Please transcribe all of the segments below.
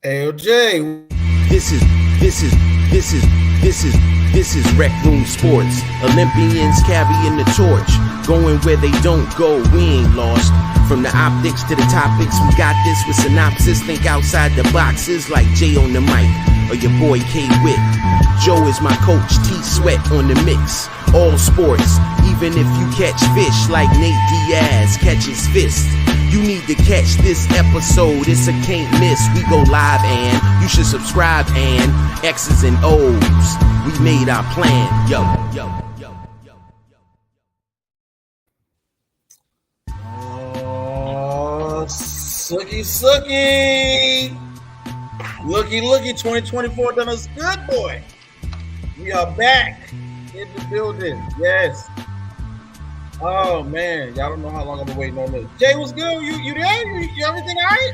AOJ. This is Rec Room Sports. Olympians carrying the torch, going where they don't go. We ain't lost. From the optics to the topics, we got this with synopsis. Think outside the boxes like Jay on the mic or your boy K Witt. Joe is my coach, T Sweat on the mix. All sports, even if you catch fish like Nate Diaz catches fist. You need to catch this episode, it's a can't miss. We go live and you should subscribe and X's and O's. We made our plan, yo. Oh, sucky. Looky, 2024 done us good, boy. We are back in the building, yes. Oh, man, y'all don't know how long I've been waiting on this. Jay, what's good? You there? You everything all right?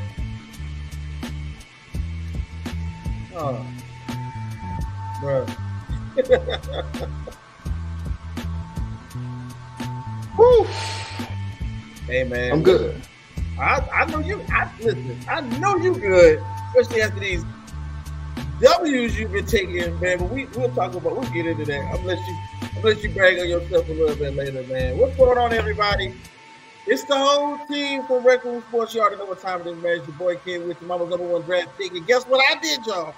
Oh, bro. Woo. Hey, man. I'm good. I know you. Listen, I know you good, especially after these W's you've been taking, man. But we'll get into that. I'll let you brag on yourself a little bit later, man. What's going on, everybody? It's the whole team from TheRecRoom Sports. You already know what time it is, man. It's your boy Kid with your mama's #1 draft pick. And guess what I did, y'all?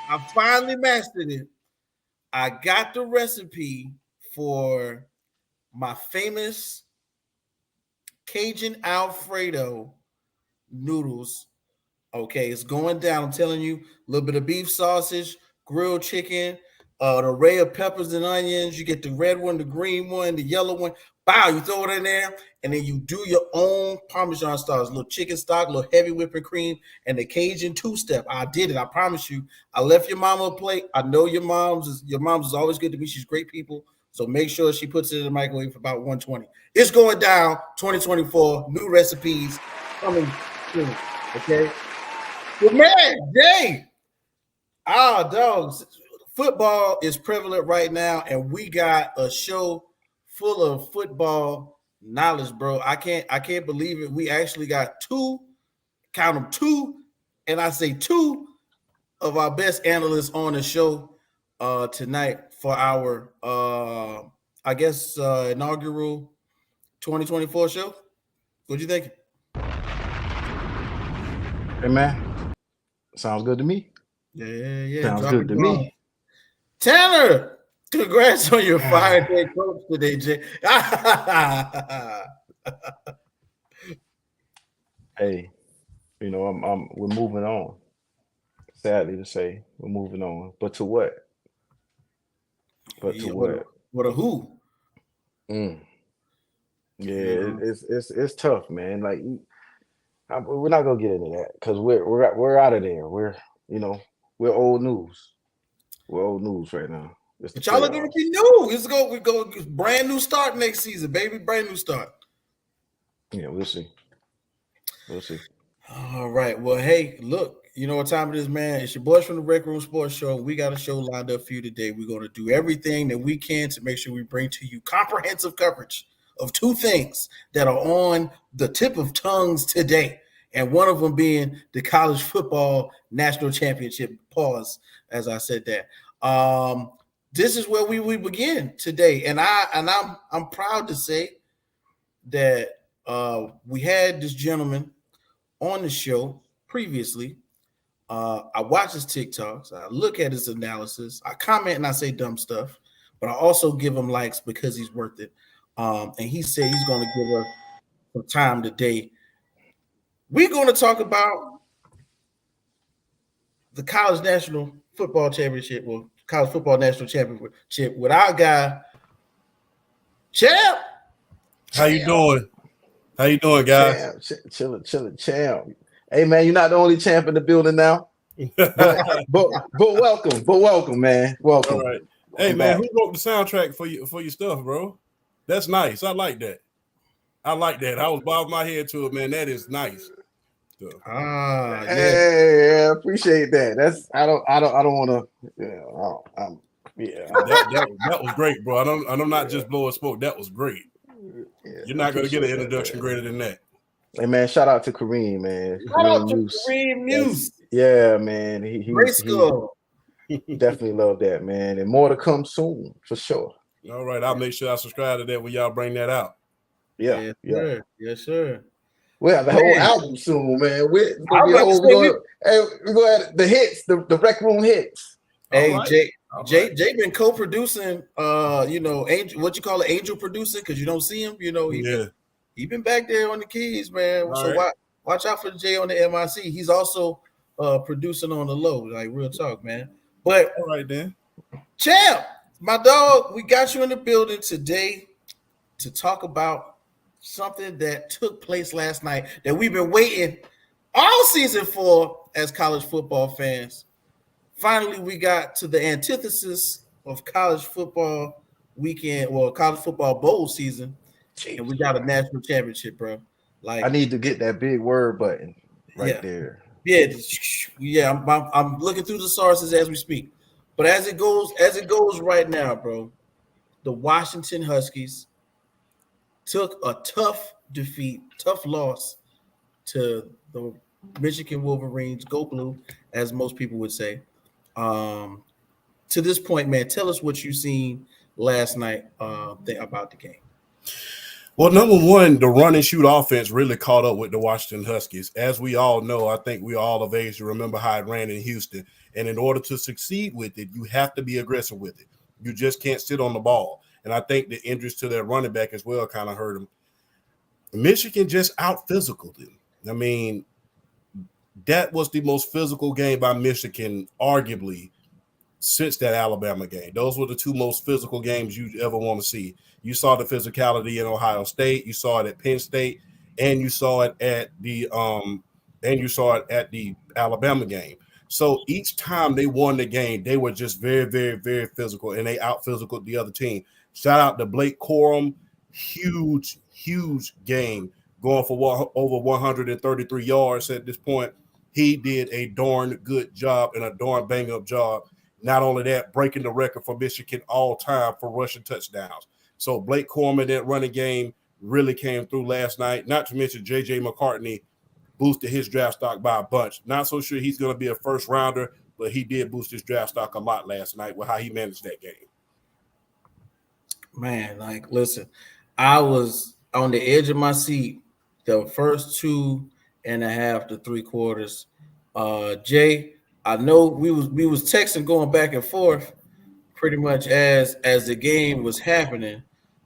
I finally mastered it. I got the recipe for my famous Cajun Alfredo noodles. Okay, it's going down. I'm telling you, a little bit of beef sausage, grilled chicken, an array of peppers and onions. You get the red one, the green one, the yellow one. Bow, you throw it in there, and then you do your own Parmesan sauce, a little chicken stock, a little heavy whipping cream, and the Cajun two-step. I did it. I promise you. I left your mama a plate. I know your mom's is always good to me. She's great people. So make sure she puts it in the microwave for about 120. It's going down 2024. New recipes coming soon. Okay. Well, man, Jay. Dogs. Football is prevalent right now, and we got a show full of football knowledge, bro. I can't believe it. We actually got two, and I say two of our best analysts on the show tonight for our inaugural 2024 show. What you think? Hey, man. Sounds good to me. Yeah. Sounds good to me. Tanner, congrats on your fire day coach today, Jay. Hey, we're moving on. Sadly to say, we're moving on. But to what? What? What a who? Yeah, it's tough, man. Like, we're not gonna get into that because we're out of there. We're old news. We're old news right now. But y'all are gonna be new. We go brand new start next season, baby. Brand new start. Yeah, we'll see. All right. Well, hey, look. You know what time it is, man. It's your boys from the TheRecRoom Sports Show. We got a show lined up for you today. We're going to do everything that we can to make sure we bring to you comprehensive coverage of two things that are on the tip of tongues today. And one of them being the college football national championship. Pause, as I said that. This is where we begin today. And I'm proud to say that we had this gentleman on the show previously. I watch his TikToks. I look at his analysis. I comment and I say dumb stuff, but I also give him likes because he's worth it. And he said he's going to give us some time today. We're going to talk about the college national football championship, or college football national championship, with our guy, Champ. How you doing? How you doing, guys? Chilling, champ. Hey, man, you're not the only champ in the building now. but welcome, man. Welcome. All right. Hey, man, who wrote the soundtrack for your stuff, bro? That's nice. I like that. I was bobbing my head to it, man. That is nice. Yeah. Hey, I appreciate that. I don't want to. That was great, bro. I'm not just blowing smoke. That was great. You're not going to get an introduction greater than that. Hey man, shout out to Kareem, man. Shout out Kareem to Muse. Kareem Muse. Yeah, man. Great He skull. definitely love that, man. And more to come soon, for sure. All right, I'll make sure I subscribe to that when y'all bring that out. Yeah, Yes, yeah. sir. Yes, sir. We have the whole Man, album soon, man. It's I gonna was be a about to whole. say we. We're gonna have the hits, the Rec Room hits. All Hey, right. Jay. All Jay, right. Jay been co-producing. Angel, what you call it, angel producing, because you don't see him. Yeah. He been back there on the keys, man. All So right. watch out for Jay on the MIC. He's also producing on the low, like real talk, man. But All right then. champ, my dog, we got you in the building today to talk about something that took place last night that we've been waiting all season for as college football fans. Finally, we got to the antithesis of college football weekend, well, college football bowl season, and we Jeez, got a national championship, bro. I Like, need to get that big word button right yeah, there. yeah, yeah. I'm looking through the sources as we speak, but as it goes right now, bro. The Washington Huskies took a tough defeat, tough loss to the Michigan Wolverines. Go blue, as most people would say. Um, to this point, man, tell us what you seen last night about the game. Well, number one, the run and shoot offense really caught up with the Washington Huskies. As we all know, I think we all of age to remember how it ran in Houston. And in order to succeed with it, you have to be aggressive with it. You just can't sit on the ball. And I think the injuries to their running back as well kind of hurt them. Michigan just out physical them. I mean, that was the most physical game by Michigan, arguably, since that Alabama game. Those were the two most physical games you ever want to see. You saw the physicality in Ohio State, you saw it at Penn State, and you saw it at the Alabama game. So each time they won the game, they were just very, very, very physical, and they out physical the other team. Shout out to Blake Corum, huge, huge game, going for over 133 yards at this point. He did a darn good job and a darn bang up job. Not only that, breaking the record for Michigan all time for rushing touchdowns. So Blake Corum, that running game, really came through last night. Not to mention J.J. McCartney boosted his draft stock by a bunch. Not so sure he's going to be a first rounder, but he did boost his draft stock a lot last night with how he managed that game. Man, like, listen, I was on the edge of my seat the first 2.5 to 3 quarters. Jay, I know we was texting going back and forth pretty much as the game was happening.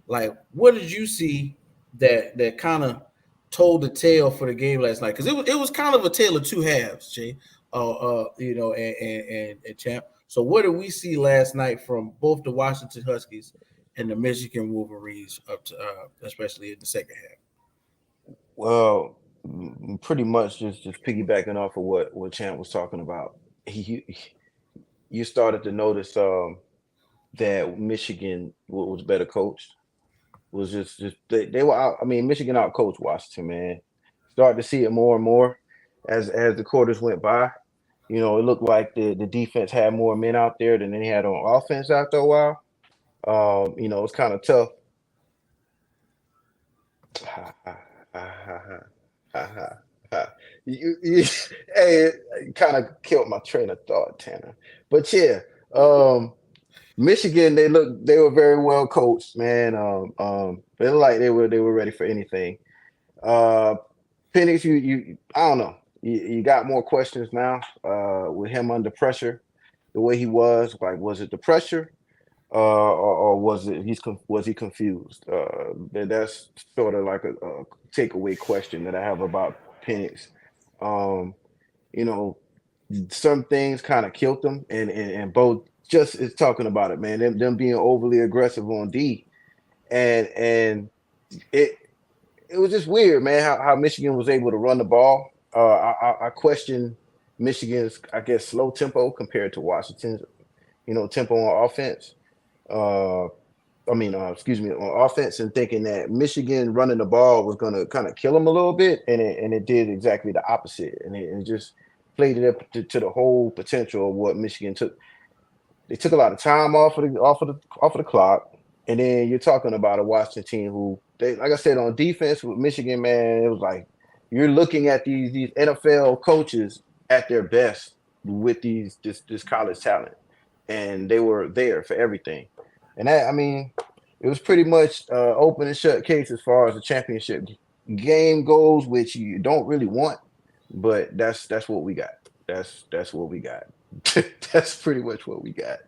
Like, what did you see that kind of told the tale for the game last night? Because it was kind of a tale of two halves, Jay. And champ. So what did we see last night from both the Washington Huskies and the Michigan Wolverines up to especially in the second half? Well, pretty much just piggybacking off of what Champ was talking about. You started to notice that Michigan was better coached. Was just they were out. I mean, Michigan out coached Washington, man. Started to see it more and more as the quarters went by. You know, it looked like the defense had more men out there than they had on offense after a while. You know, it's kind of tough. Ha, ha, ha, ha, ha, ha, ha, ha. Hey, it kind of killed my train of thought, Tanner. But yeah, Michigan, they were very well coached, man. They looked like they were ready for anything. Uh, Penix, you I don't know. You got more questions now with him under pressure, the way he was. Like, was it the pressure, or was he confused? That's sort of like a takeaway question that I have about Penix. Um, you know, some things kind of killed them, and both just is talking about it, man. Them being overly aggressive on D, and it it was just weird, man, how Michigan was able to run the ball. I question Michigan's, I guess, slow tempo compared to Washington's, tempo on offense. Uh, excuse me, on offense, and thinking that Michigan running the ball was going to kind of kill them a little bit, and it did exactly the opposite, and it just played it up to the whole potential of what Michigan took. They took a lot of time off of the clock, and then you're talking about a Washington team who, they, like I said, on defense with Michigan, man, it was like you're looking at these NFL coaches at their best with this college talent, and they were there for everything. And that, I mean, it was pretty much open and shut case as far as the championship game goes, which you don't really want, but that's what we got. That's what we got. That's pretty much what we got.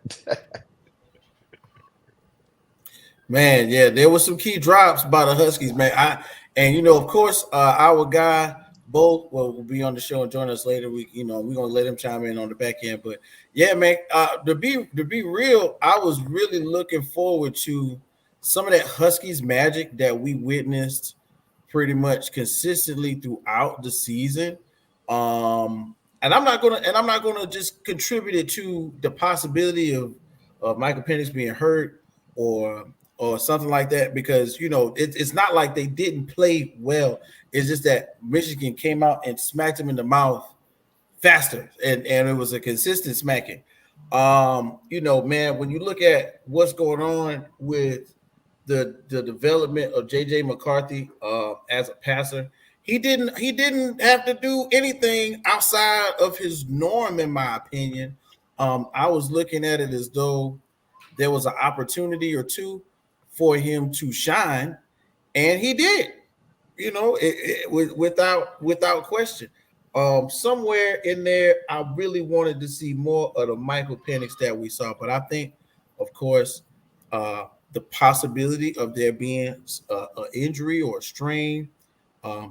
Man, yeah, there was some key drops by the Huskies, man. Of course, our guy Bo will be on the show and join us later. We're gonna let him chime in on the back end. But yeah, man, to be real, I was really looking forward to some of that Huskies magic that we witnessed pretty much consistently throughout the season. And I'm not gonna just contribute it to the possibility of Michael Penix being hurt or something like that, because it's not like they didn't play well. It's just that Michigan came out and smacked them in the mouth faster, and it was a consistent smacking. Man, when you look at what's going on with the development of JJ McCarthy as a passer, he didn't have to do anything outside of his norm, in my opinion. I was looking at it as though there was an opportunity or two for him to shine, and he did. Without question. Somewhere in there, I really wanted to see more of the Michael Penix that we saw, but I think, of course, the possibility of there being an injury or a strain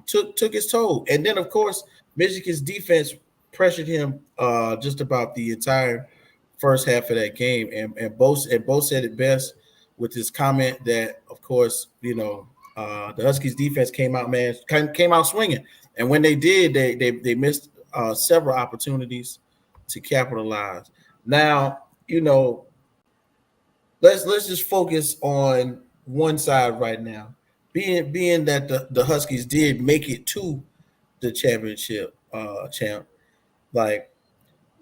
took its toll, and then of course Michigan's defense pressured him just about the entire first half of that game, and both said it best with his comment that, of course, the Huskies defense came out swinging, and when they did, they missed several opportunities to capitalize. Now, let's just focus on one side right now, being that the Huskies did make it to the championship champ. Like,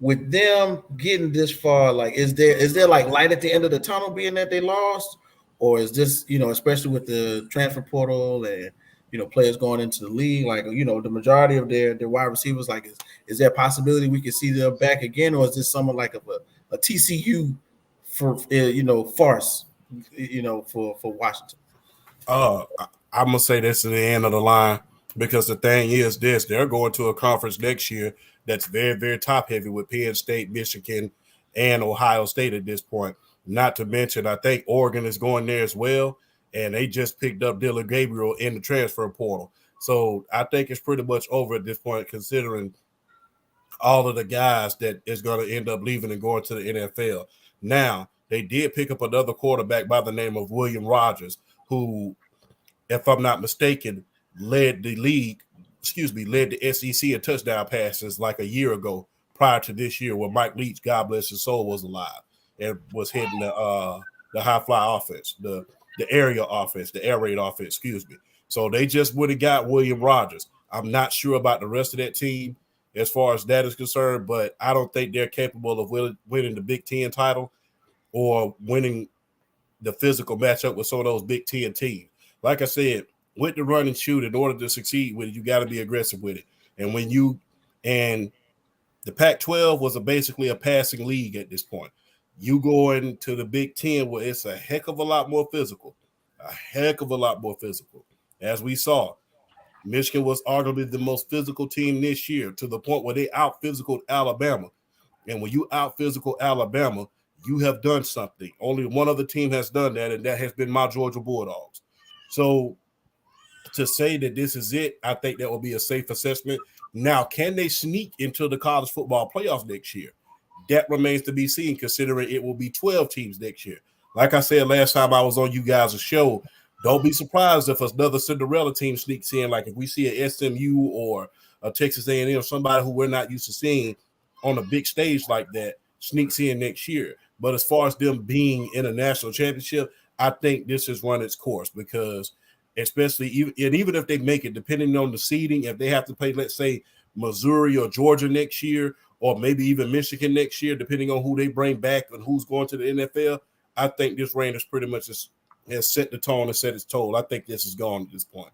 with them getting this far, like, is there like light at the end of the tunnel, being that they lost, or is this, especially with the transfer portal and players going into the league, like, the majority of their wide receivers, like, is there a possibility we could see them back again, or is this something like a TCU for farce, for Washington? I'm gonna say this is the end of the line, because the thing is this: they're going to a conference next year that's very, very top heavy with Penn State, Michigan, and Ohio State at this point. Not to mention, I think Oregon is going there as well, and they just picked up Dylan Gabriel in the transfer portal. So I think it's pretty much over at this point, considering all of the guys that is going to end up leaving and going to the NFL. Now, they did pick up another quarterback by the name of William Rogers, who, if I'm not mistaken, led the SEC in touchdown passes like a year ago, prior to this year, when Mike Leach, God bless his soul, was alive and was heading the high fly offense, the area offense, the air raid offense, excuse me. So they just would have got William Rogers. I'm not sure about the rest of that team as far as that is concerned, but I don't think they're capable of winning the Big Ten title or winning the physical matchup with some of those Big Ten teams. Like I said, with the run and shoot, in order to succeed with it, you got to be aggressive with it. And the Pac-12 was basically a passing league at this point. You go into the Big Ten where it's a heck of a lot more physical, As we saw, Michigan was arguably the most physical team this year, to the point where they out-physicaled Alabama. And when you out-physical Alabama, you have done something. Only one other team has done that, and that has been my Georgia Bulldogs. So to say that this is it, I think that will be a safe assessment. Now, can they sneak into the college football playoffs next year? That remains to be seen, considering it will be 12 teams next year. Like I said last time I was on you guys' show, don't be surprised if another Cinderella team sneaks in, like if we see a SMU or a Texas A&M, somebody who we're not used to seeing on a big stage like that, sneaks in next year. But as far as them being in a national championship, I think this has run its course, because even if they make it, depending on the seeding, if they have to play, let's say, Missouri or Georgia next year, or maybe even Michigan next year, depending on who they bring back and who's going to the NFL, I think this reign is pretty much has set the tone and set its toll. I think this is gone at this point.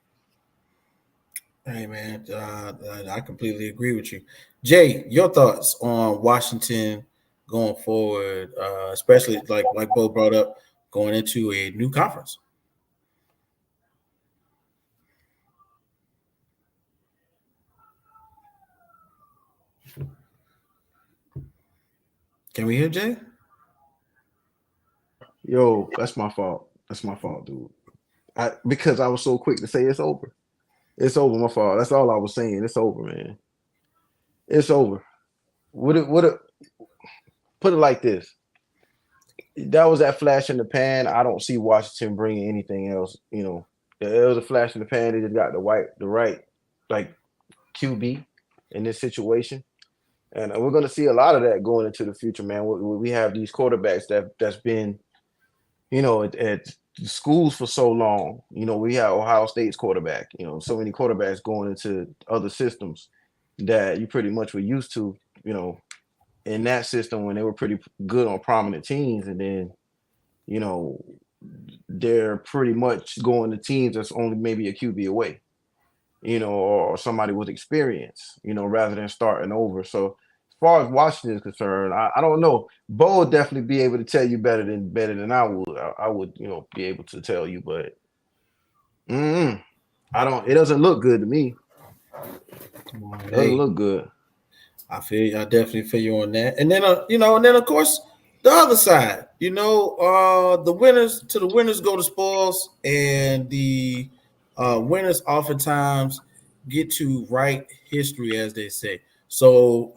Hey man, I completely agree with you. Jay, your thoughts on Washington going forward, especially like Bo brought up, going into a new conference. Can we hear Jay? Yo, that's my fault. That's my fault, dude. Because I was so quick to say it's over. It's over. My fault. That's all I was saying. It's over, man. It's over. Would it put it like this? That was that flash in the pan. I don't see Washington bringing anything else. It was a flash in the pan. They just got the right like QB in this situation, and we're going to see a lot of that going into the future, man. We have these quarterbacks that's been at schools for so long. We have Ohio State's quarterback. So many quarterbacks going into other systems that you pretty much were used to. In that system when they were pretty good on prominent teams, and then you know they're pretty much going to teams that's only maybe a QB away, or somebody with experience, rather than starting over. So as far as Washington is concerned, I don't know. Bo would definitely be able to tell you better than I would. I would, be able to tell you, but mm, I don't. It doesn't look good to me. Come on, It doesn't hey, look good. I feel you. I definitely feel you on that. And then and then of course the other side, the winners go to spoils, and the winners oftentimes get to write history, as they say. So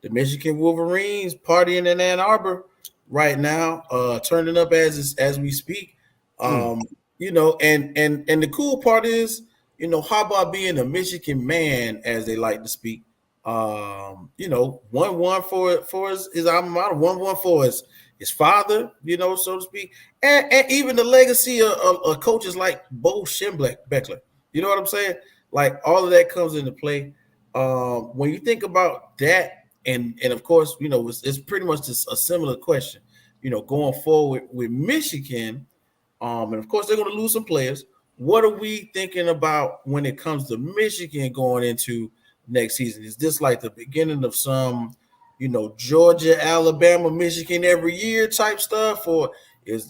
the Michigan Wolverines partying in Ann Arbor right now, turning up as we speak. Mm, Um, and the cool part is, how about being a Michigan man, as they like to speak. 1-1 for his alma mater, 1-1 for his father, so to speak, and even the legacy of coaches like Bo Schembechler. You know what I'm saying? Like all of that comes into play. When you think about that, and of course, it's pretty much just a similar question. Going forward with Michigan, and of course they're going to lose some players. What are we thinking about when it comes to Michigan going into next season? Is this like the beginning of some, Georgia, Alabama, Michigan every year type stuff, or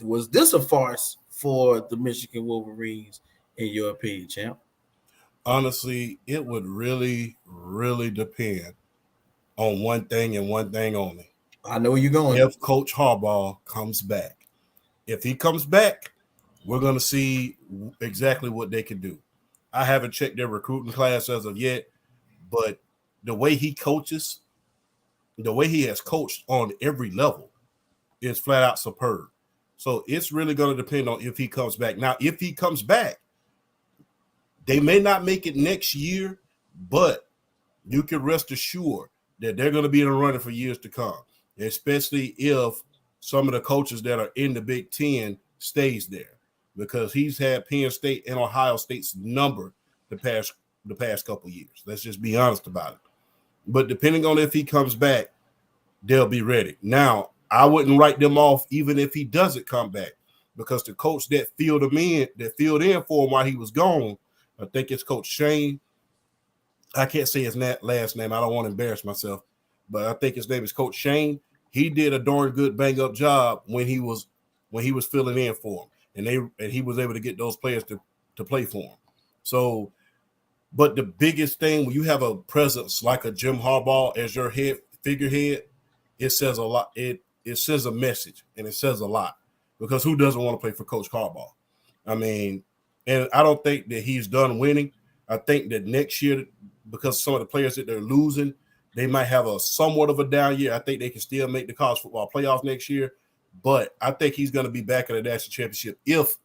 was this a farce for the Michigan Wolverines in your opinion, champ? Honestly, it would really, really depend on one thing and one thing only. I know where you're going. If Coach Harbaugh comes back. If he comes back, we're going to see exactly what they can do. I haven't checked their recruiting class as of yet, but the way he coaches, the way he has coached on every level is flat out superb. So it's really going to depend on if he comes back. Now, if he comes back, they may not make it next year, but you can rest assured that they're going to be in the running for years to come, especially if some of the coaches that are in the Big Ten stays there, because he's had Penn State and Ohio State's number the past couple of years. Let's just be honest about it. But depending on if he comes back, they'll be ready. Now, I wouldn't write them off even if he doesn't come back, because the coach that filled in for him while he was gone, I think it's Coach Shane. I can't say his last name. I don't want to embarrass myself, but I think his name is Coach Shane. He did a darn good bang up job when he was filling in for him, and he was able to get those players to play for him. So, but the biggest thing when you have a presence like a Jim Harbaugh as your head figurehead, it says a lot. It says a message, and it says a lot, because who doesn't want to play for Coach Harbaugh? I mean, and I don't think that he's done winning. I think that next year, because some of the players that they're losing, they might have a somewhat of a down year. I think they can still make the college football playoffs next year, but I think he's going to be back in the national championship if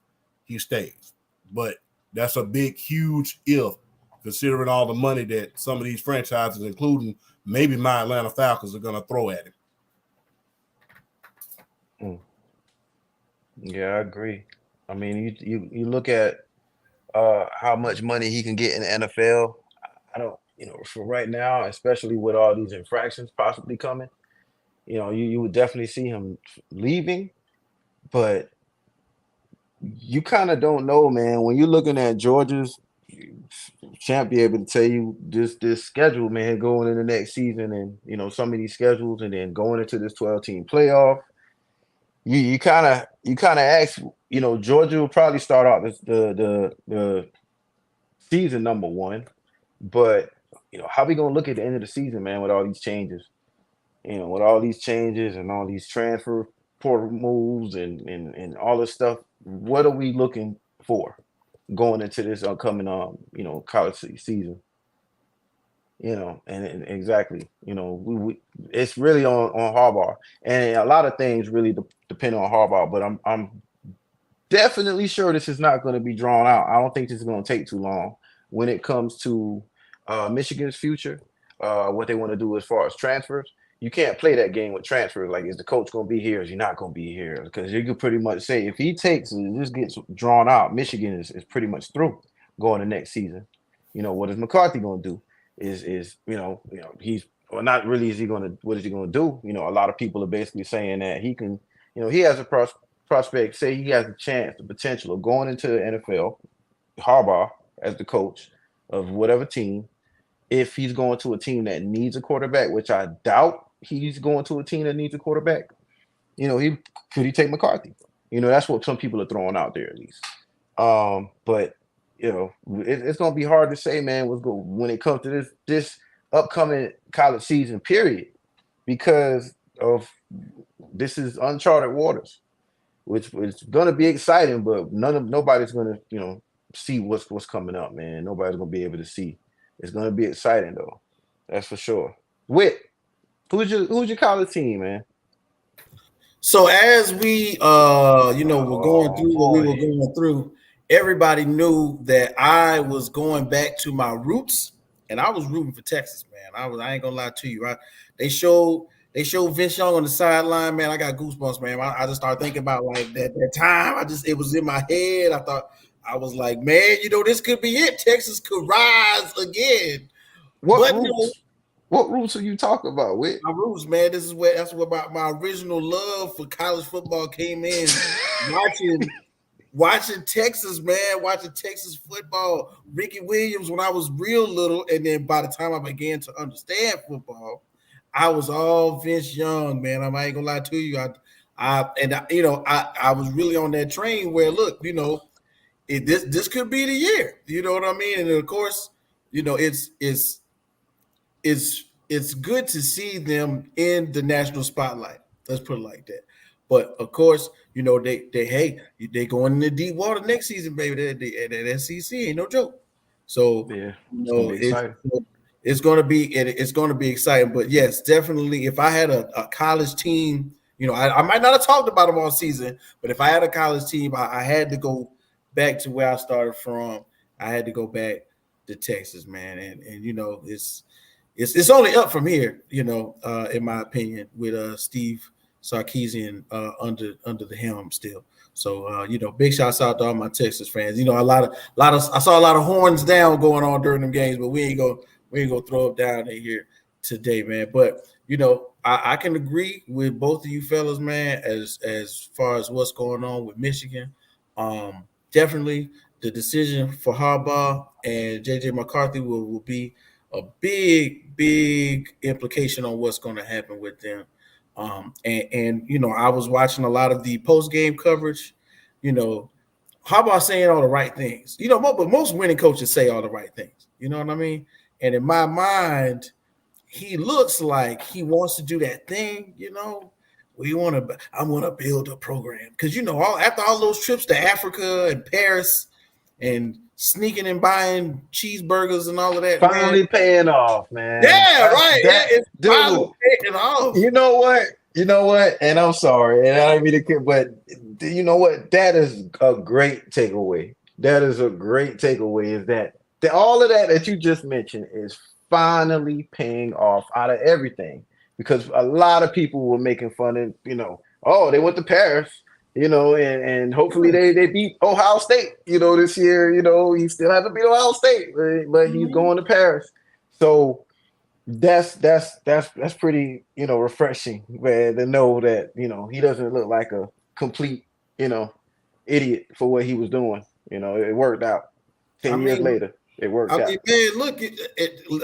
he stays. But that's a big, huge if, considering all the money that some of these franchises, including maybe my Atlanta Falcons, are going to throw at him. mm. Yeah, I agree. I mean, you look at how much money he can get in the NFL. I don't, for right now, especially with all these infractions possibly coming, you would definitely see him leaving, but you kind of don't know, man. When you're looking at Georgia's Champ be able to tell you this schedule, man, going in the next season, and some of these schedules, and then going into this 12-team playoff. You kind of ask, Georgia will probably start out the season number one, but how we gonna look at the end of the season, man, with all these changes? With all these changes and all these transfer portal moves and all this stuff, what are we looking for going into this upcoming college season? And exactly, we it's really on Harbaugh, and a lot of things really depend on Harbaugh. But I'm definitely sure this is not going to be drawn out. I don't think this is going to take too long when it comes to Michigan's future, what they want to do as far as transfers. You can't play that game with transfers. Like, is the coach going to be here? Is he not going to be here? Because you could pretty much say if he takes and this gets drawn out, Michigan is pretty much through going to next season. What is McCarthy going to do? Is he's well, not really. Is he going to? What is he going to do? A lot of people are basically saying that he can. He has a prospect. Say he has a chance, the potential of going into the NFL. Harbaugh as the coach of whatever team. If he's going to a team that needs a quarterback, which I doubt he's going to a team that needs a quarterback, could he take McCarthy? That's what some people are throwing out there at least. But it's going to be hard to say, man, when it comes to this upcoming college season period, because of this is uncharted waters, which is going to be exciting, but nobody's going to see what's coming up, man. Nobody's going to be able to see. It's going to be exciting though, that's for sure. Whit, who's your college team, man? So as we were going through what we were going through, everybody knew that I was going back to my roots, and I was rooting for Texas, man. I ain't gonna lie to you. They showed Vince Young on the sideline, man. I got goosebumps, man. I just started thinking about like that time. It was in my head. I was like, man, this could be it. Texas could rise again. What roots are you talking about, Whit? My roots, man. That's where my original love for college football came in. watching Texas, man, watching Texas football, Ricky Williams when I was real little, and then by the time I began to understand football, I was all Vince Young, man. I ain't gonna lie to you. I was really on that train where, look, this could be the year. You know what I mean? And of course, it's good to see them in the national spotlight. Let's put it like that. But of course, they going in the deep water next season, baby. That SEC ain't no joke. So yeah, it's going to be exciting. But yes, definitely, if I had a college team, I might not have talked about them all season, but if I had a college team, I had to go back to where I started from. I had to go back to Texas, man, and it's only up from here, in my opinion, with Steve Sarkisian under the helm still. So big shouts out to all my Texas fans. I saw a lot of horns down going on during them games, but we ain't gonna throw it down in here today, man. But I can agree with both of you fellas, man, as far as what's going on with Michigan. Definitely the decision for Harbaugh and JJ McCarthy will be a big implication on what's going to happen with them. I was watching a lot of the post-game coverage. Harbaugh saying all the right things. But most winning coaches say all the right things. You know what I mean? And in my mind, he looks like he wants to do that thing. I want to build a program because after all those trips to Africa and Paris and sneaking and buying cheeseburgers and all of that, finally paying off, man. Yeah, right. It's finally paying off. You know what? And I'm sorry, and I don't mean to, but you know what? That is a great takeaway. Is that all of that you just mentioned is finally paying off out of everything, because a lot of people were making fun of, they went to Paris, and hopefully they beat Ohio State, this year. He still hasn't beat Ohio State, but he's going to Paris. So that's pretty, refreshing, man, to know that, he doesn't look like a complete, idiot for what he was doing. It worked out 10 years later. It worked I out. mean, man, look,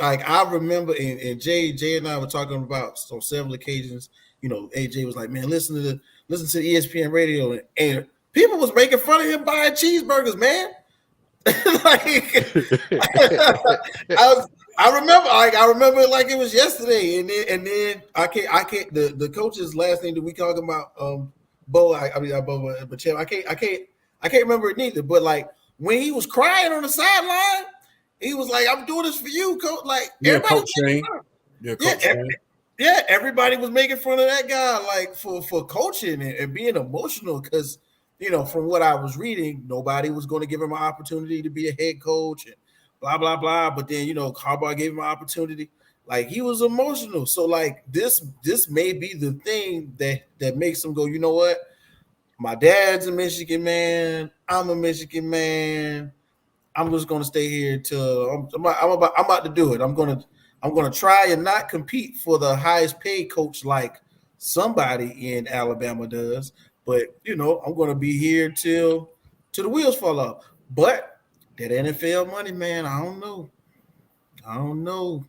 like I remember, and Jay and I were talking about on several occasions. You know, AJ was like, "Man, listen to ESPN radio," and people was making fun of him buying cheeseburgers, man. Like, I remember it like it was yesterday, and then I can't the coach's last name that we talking about, Bo. Bo, but Chad, I can't remember it neither. But like when he was crying on the sideline, he was like, "I'm doing this for you, coach." Like everybody, Coach Shane. Yeah, Coach Shane. Everybody was making fun of that guy, like for coaching and being emotional because. You know, from what I was reading, nobody was going to give him an opportunity to be a head coach and blah, blah, blah. But then, you know, Harbaugh gave him an opportunity. Like he was emotional. So like this may be the thing that makes him go, you know what? My dad's a Michigan man. I'm a Michigan man. I'm just going to stay here till I'm about to do it. I'm going to try and not compete for the highest paid coach like somebody in Alabama does. But you know, I'm gonna be here till the wheels fall off. But that NFL money, man, I don't know.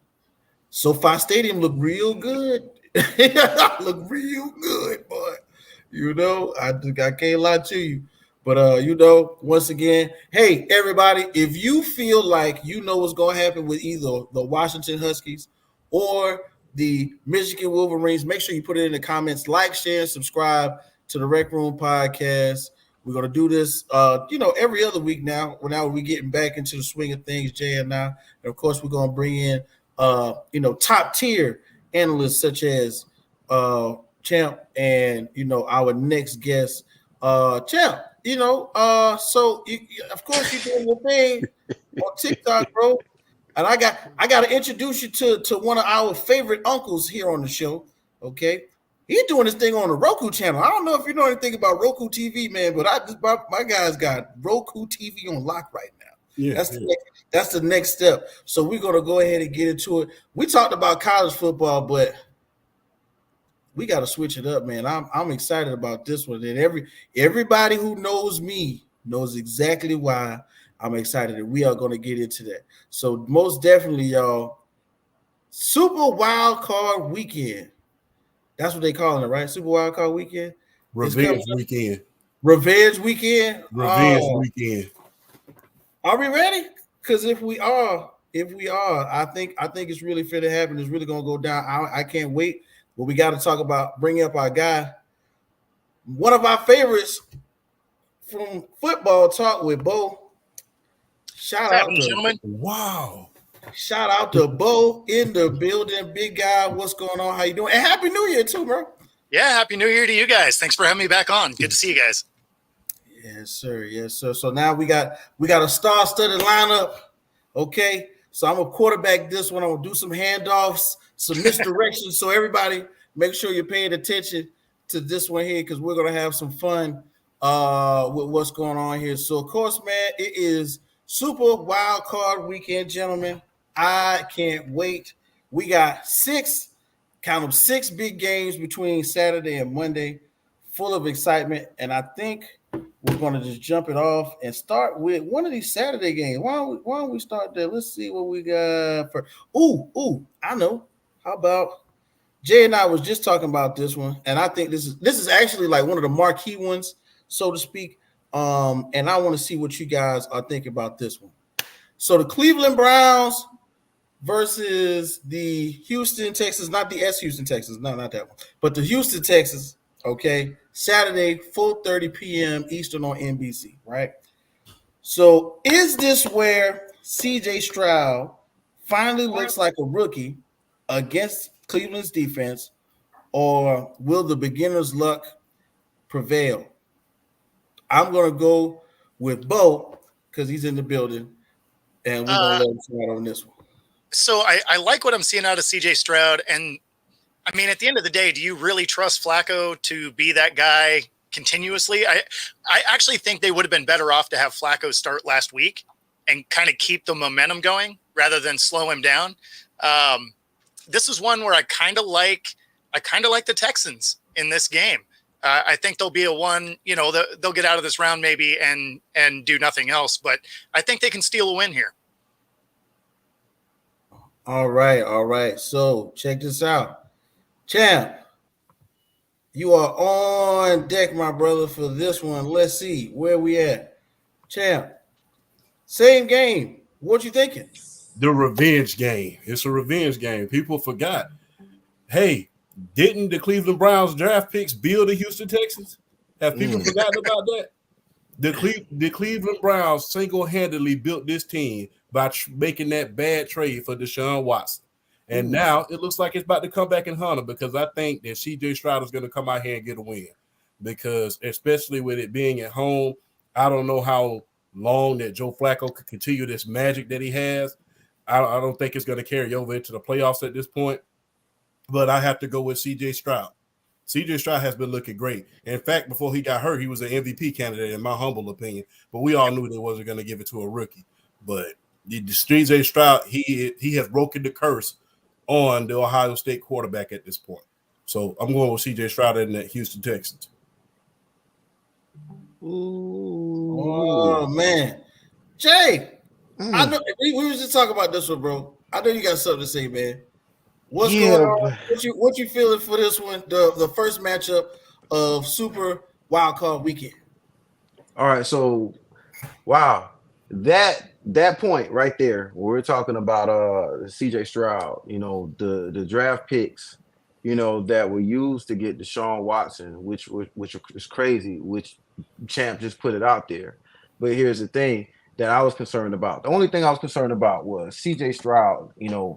SoFi Stadium look real good. Look real good, boy. You know, I can't lie to you. But you know, once again, hey everybody, if you feel like you know what's gonna happen with either the Washington Huskies or the Michigan Wolverines, make sure you put it in the comments, like, share, subscribe to the Rec Room podcast. We're gonna do this you know, every other week now. Now we're getting back into the swing of things, Jay and I. And of course, we're gonna bring in you know, top tier analysts such as Champ and you know our next guest, Champ. You know, so of course you're doing your thing on TikTok, bro. And I got to introduce you to one of our favorite uncles here on the show. Okay, he's doing this thing on the Roku channel. I don't know if you know anything about Roku TV, man, but my guy's got Roku TV on lock right now. Yeah, that's the next step. So we're gonna go ahead and get into it. We talked about college football, but we got to switch it up, man. I'm excited about this one. And everybody who knows me knows exactly why I'm excited. And we are going to get into that. So most definitely, y'all, Super Wild Card Weekend. That's what they calling it, right? Super Wild Card Weekend. Revenge weekend. Revenge weekend. Revenge weekend. Are we ready? Because if we are, I think it's really fit to happen. It's really gonna go down. I can't wait. But we got to talk about bringing up our guy, one of our favorites from Football Talk with Bo. Shout out to gentlemen. Wow. Shout out to Bo in the building, big guy. What's going on? How you doing? And Happy New Year too, bro. Yeah, Happy New Year to you guys. Thanks for having me back on. Good to see you guys. Yes, sir. Yes, sir. So now we got a star-studded lineup. Okay. So I'm gonna quarterback this one. I'm gonna do some handoffs, some misdirection. So everybody, make sure you're paying attention to this one here because we're gonna have some fun with what's going on here. So of course, man, it is Super Wild Card Weekend, gentlemen. I can't wait. We got six big games between Saturday and Monday, full of excitement. And I think we're going to just jump it off and start with one of these Saturday games. Why don't we start there? Let's see what we got for. Ooh, I know. How about Jay and I was just talking about this one, and I think this is actually like one of the marquee ones, so to speak. And I want to see what you guys are thinking about this one. So the Cleveland Browns versus the Houston Texans, not the Houston Texans, no, not that one, but the Houston Texans. Okay, Saturday, 4:30 p.m. Eastern on NBC, right? So is this where C.J. Stroud finally looks like a rookie against Cleveland's defense, or will the beginner's luck prevail? I'm going to go with Bo because he's in the building, and we're going to let him start on this one. So I like what I'm seeing out of C.J. Stroud, and I mean, at the end of the day, do you really trust Flacco to be that guy continuously? I actually think they would have been better off to have Flacco start last week and kind of keep the momentum going rather than slow him down. This is one where I kind of like the Texans in this game. I think there'll be a one, you know, they'll get out of this round maybe and do nothing else, but I think they can steal a win here. All right, all right. So check this out, champ. You are on deck, my brother, for this one. Let's see where we at, champ. Same game. What you thinking? The revenge game. It's a revenge game. People forgot. Hey, didn't the Cleveland Browns draft picks build the Houston Texans? Have people forgotten about that? The Cleveland Browns single-handedly built this team by making that bad trade for Deshaun Watson. And now it looks like it's about to come back and hunt him, because I think that CJ Stroud is going to come out here and get a win. Because especially with it being at home, I don't know how long that Joe Flacco could continue this magic that he has. I don't think it's going to carry over into the playoffs at this point. But I have to go with CJ Stroud. CJ Stroud has been looking great. In fact, before he got hurt, he was an MVP candidate, in my humble opinion. But we all knew they wasn't going to give it to a rookie. But the CJ Stroud, he has broken the curse on the Ohio State quarterback at this point. So I'm going with CJ Stroud in the Houston Texans. Ooh. Oh man, Jay, I know we was just talking about this one, bro. I know you got something to say, man. What's going on? What you feeling for this one? The first matchup of Super Wild Card Weekend. All right, so wow, that point right there, where we're talking about CJ Stroud, the draft picks, that were used to get Deshaun Watson, which is crazy, which Champ just put it out there. But here's the thing that I was concerned about. The only thing I was concerned about was CJ Stroud.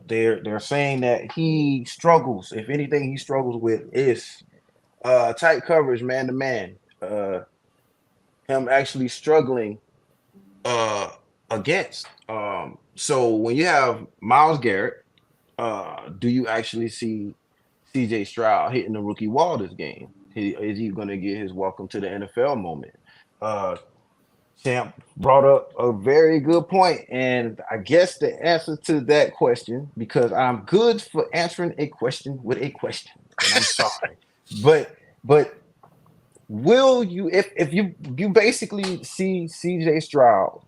They're saying that he struggles. If anything, he struggles with is tight coverage, man to man. Him actually struggling against. So when you have Myles Garrett, do you actually see CJ Stroud hitting the rookie wall this game? Is he going to get his welcome to the NFL moment? Champ brought up a very good point, and I guess the answer to that question, because I'm good for answering a question with a question, and I'm sorry, but will you, if you basically see CJ Stroud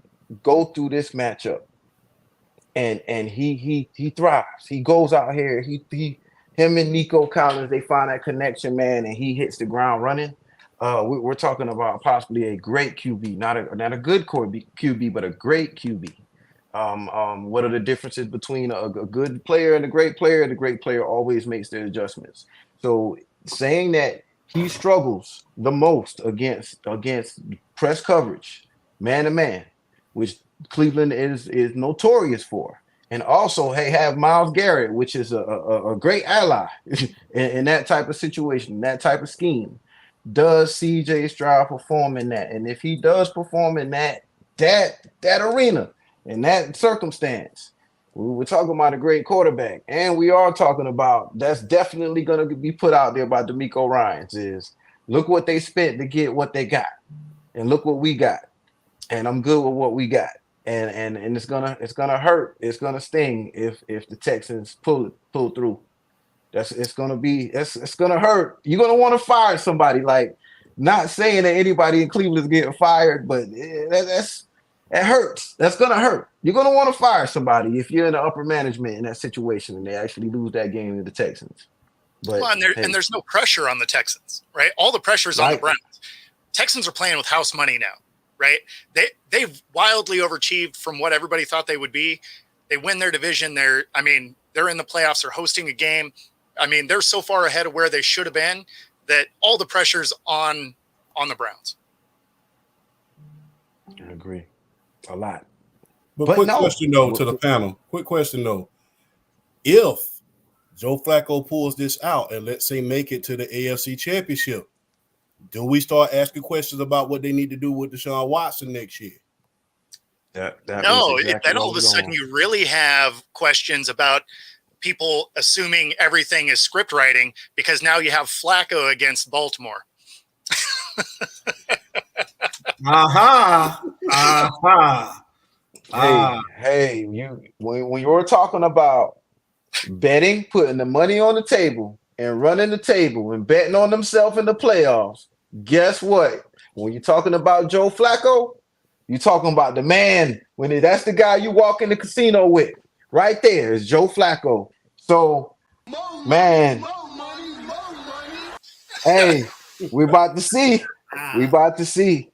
go through this matchup, and he thrives, he goes out here, him and Nico Collins, they find that connection, man, and he hits the ground running. We're talking about possibly a great QB, not a good QB, but a great QB. What are the differences between a good player and a great player? The great player always makes their adjustments. So saying that he struggles the most against press coverage, man to man, which Cleveland is notorious for. And also, hey, have Myles Garrett, which is a great ally in that type of situation, that type of scheme. Does CJ Stroud perform in that? And if he does perform in that arena, in that circumstance, we're talking about a great quarterback. And we are talking about that's definitely going to be put out there by DeMeco Ryans is look what they spent to get what they got. And look what we got. And I'm good with what we got. And it's gonna hurt. It's gonna sting if the Texans pull through. It's gonna hurt. You're gonna want to fire somebody. Like, not saying that anybody in Cleveland is getting fired, but it hurts. That's gonna hurt. You're gonna want to fire somebody if you're in the upper management in that situation and they actually lose that game to the Texans. But and there's no pressure on the Texans, right? All the pressure is on the Browns. Texans are playing with house money now, right? They've wildly overachieved from what everybody thought they would be. They win their division. They're in the playoffs. They're hosting a game. I mean, they're so far ahead of where they should have been that all the pressure's on the Browns. I agree a lot. But quick question, though, to the panel. Quick question, though. If Joe Flacco pulls this out and let's say make it to the AFC Championship, do we start asking questions about what they need to do with Deshaun Watson next year? Then all of a sudden you really have questions about people assuming everything is script writing because now you have Flacco against Baltimore. Hey, when you're talking about betting, putting the money on the table and running the table and betting on themselves in the playoffs, guess what? When you're talking about Joe Flacco, you're talking about the man. That's the guy you walk in the casino with. right there is Joe Flacco. So, man, hey, we about to see. We about to see.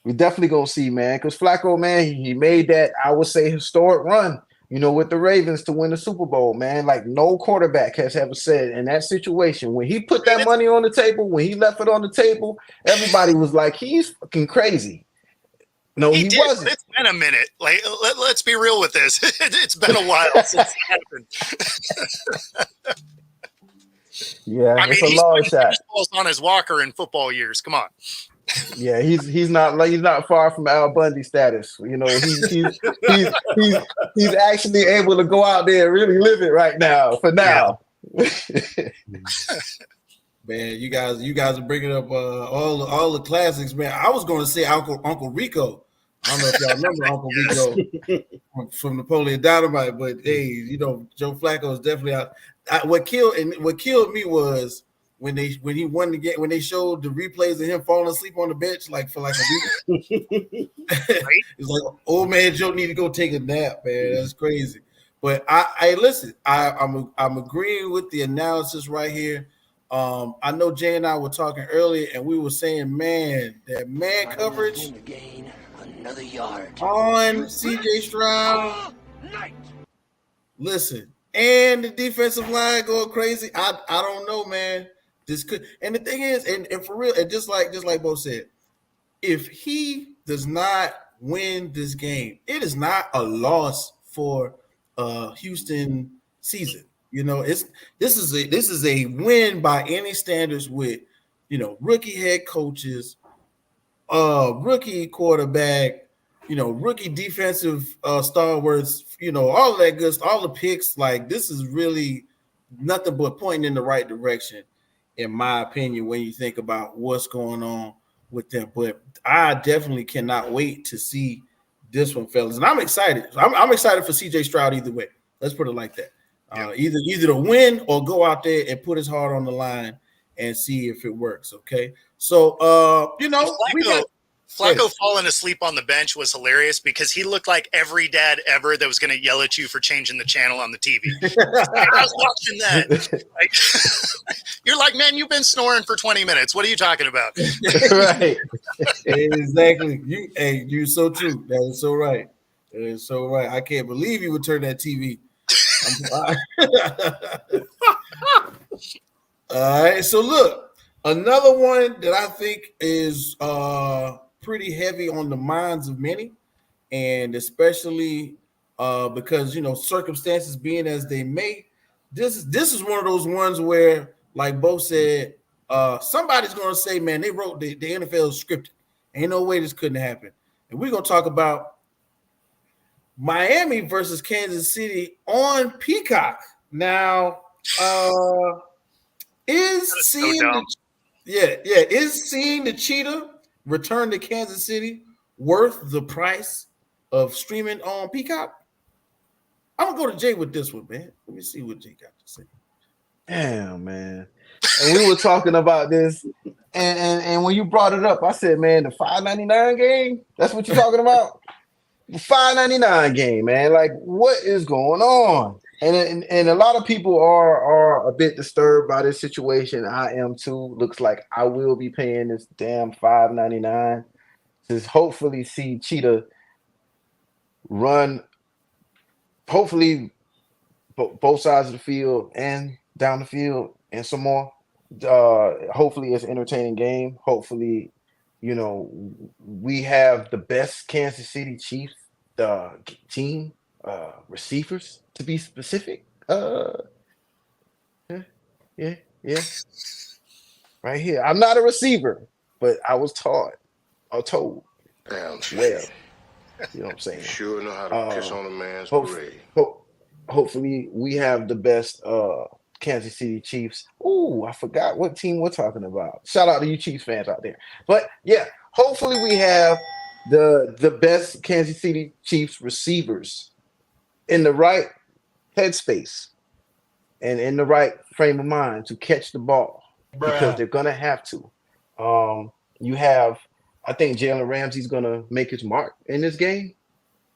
We definitely gonna see, man. Because Flacco, man, he made that, I would say, historic run, with the Ravens to win the Super Bowl, man. Like no quarterback has ever said in that situation. When he put that money on the table, when he left it on the table, everybody was like, he's fucking crazy. No, he did, wasn't. It's been a minute. Like, let's be real with this. It's been a while since it happened. Yeah, I mean, it's a long shot. He's on his walker in football years. Come on. Yeah, he's not far from Al Bundy status. He's actually able to go out there and really live it right now. For now. Yeah. Man, you guys are bringing up all the classics, man. I was going to say Uncle Rico. I don't know if y'all remember Uncle Rico from Napoleon Dynamite, but hey, Joe Flacco is definitely out. What killed me was when he won the game, when they showed the replays of him falling asleep on the bench for like a week. Right? It's like, old man Joe need to go take a nap, man. That's crazy. But I listen. I'm agreeing with the analysis right here. I know Jay and I were talking earlier, and we were saying, man, that man coverage another yard on CJ Stroud. Listen, and the defensive line going crazy. I don't know, man. This could, and the thing is, and for real, and just like Bo said, if he does not win this game, it is not a loss for Houston season. This is a win by any standards with rookie head coaches, rookie quarterback, rookie defensive stalwarts, all of that good stuff, all the picks. Like, this is really nothing but pointing in the right direction, in my opinion, when you think about what's going on with them. But I definitely cannot wait to see this one, fellas. And I'm excited. I'm excited for CJ Stroud either way. Let's put it like that. Either to win or go out there and put his heart on the line and see if it works. Okay. So Flacco falling asleep on the bench was hilarious because he looked like every dad ever that was going to yell at you for changing the channel on the TV. I was watching that. You're like, man, you've been snoring for 20 minutes. What are you talking about? Right. Exactly. You're so true. That is so right. That is so right. I can't believe you would turn that TV. All right. So look, another one that I think is pretty heavy on the minds of many, and especially because circumstances being as they may, this is one of those ones where, like Bo said, somebody's going to say, man, they wrote the NFL scripted. Ain't no way this couldn't happen. And we're going to talk about Miami versus Kansas City on Peacock. Now, is seeing the cheetah return to Kansas City worth the price of streaming on Peacock? I'm gonna go to Jay with this one, man. Let me see what Jay got to say. Damn, man. And we were talking about this, and when you brought it up, I said, man, the $5.99 game. That's what you're talking about. The $5.99 game, man. Like, what is going on? And a lot of people are a bit disturbed by this situation. I am too. Looks like I will be paying this damn $5.99 to hopefully see Cheetah run, hopefully both sides of the field and down the field and some more. Hopefully it's an entertaining game. Hopefully, we have the best Kansas City Chiefs team, receivers to be specific. Yeah. Right here. I'm not a receiver, but I was told. Damn, well, you know what I'm saying? Sure know how to piss on a man's parade. Hopefully we have the best Kansas City Chiefs. Ooh, I forgot what team we're talking about. Shout out to you Chiefs fans out there. But yeah, hopefully we have the best Kansas City Chiefs receivers in the right headspace and in the right frame of mind to catch the ball, because they're gonna have to. I think Jalen Ramsey's gonna make his mark in this game.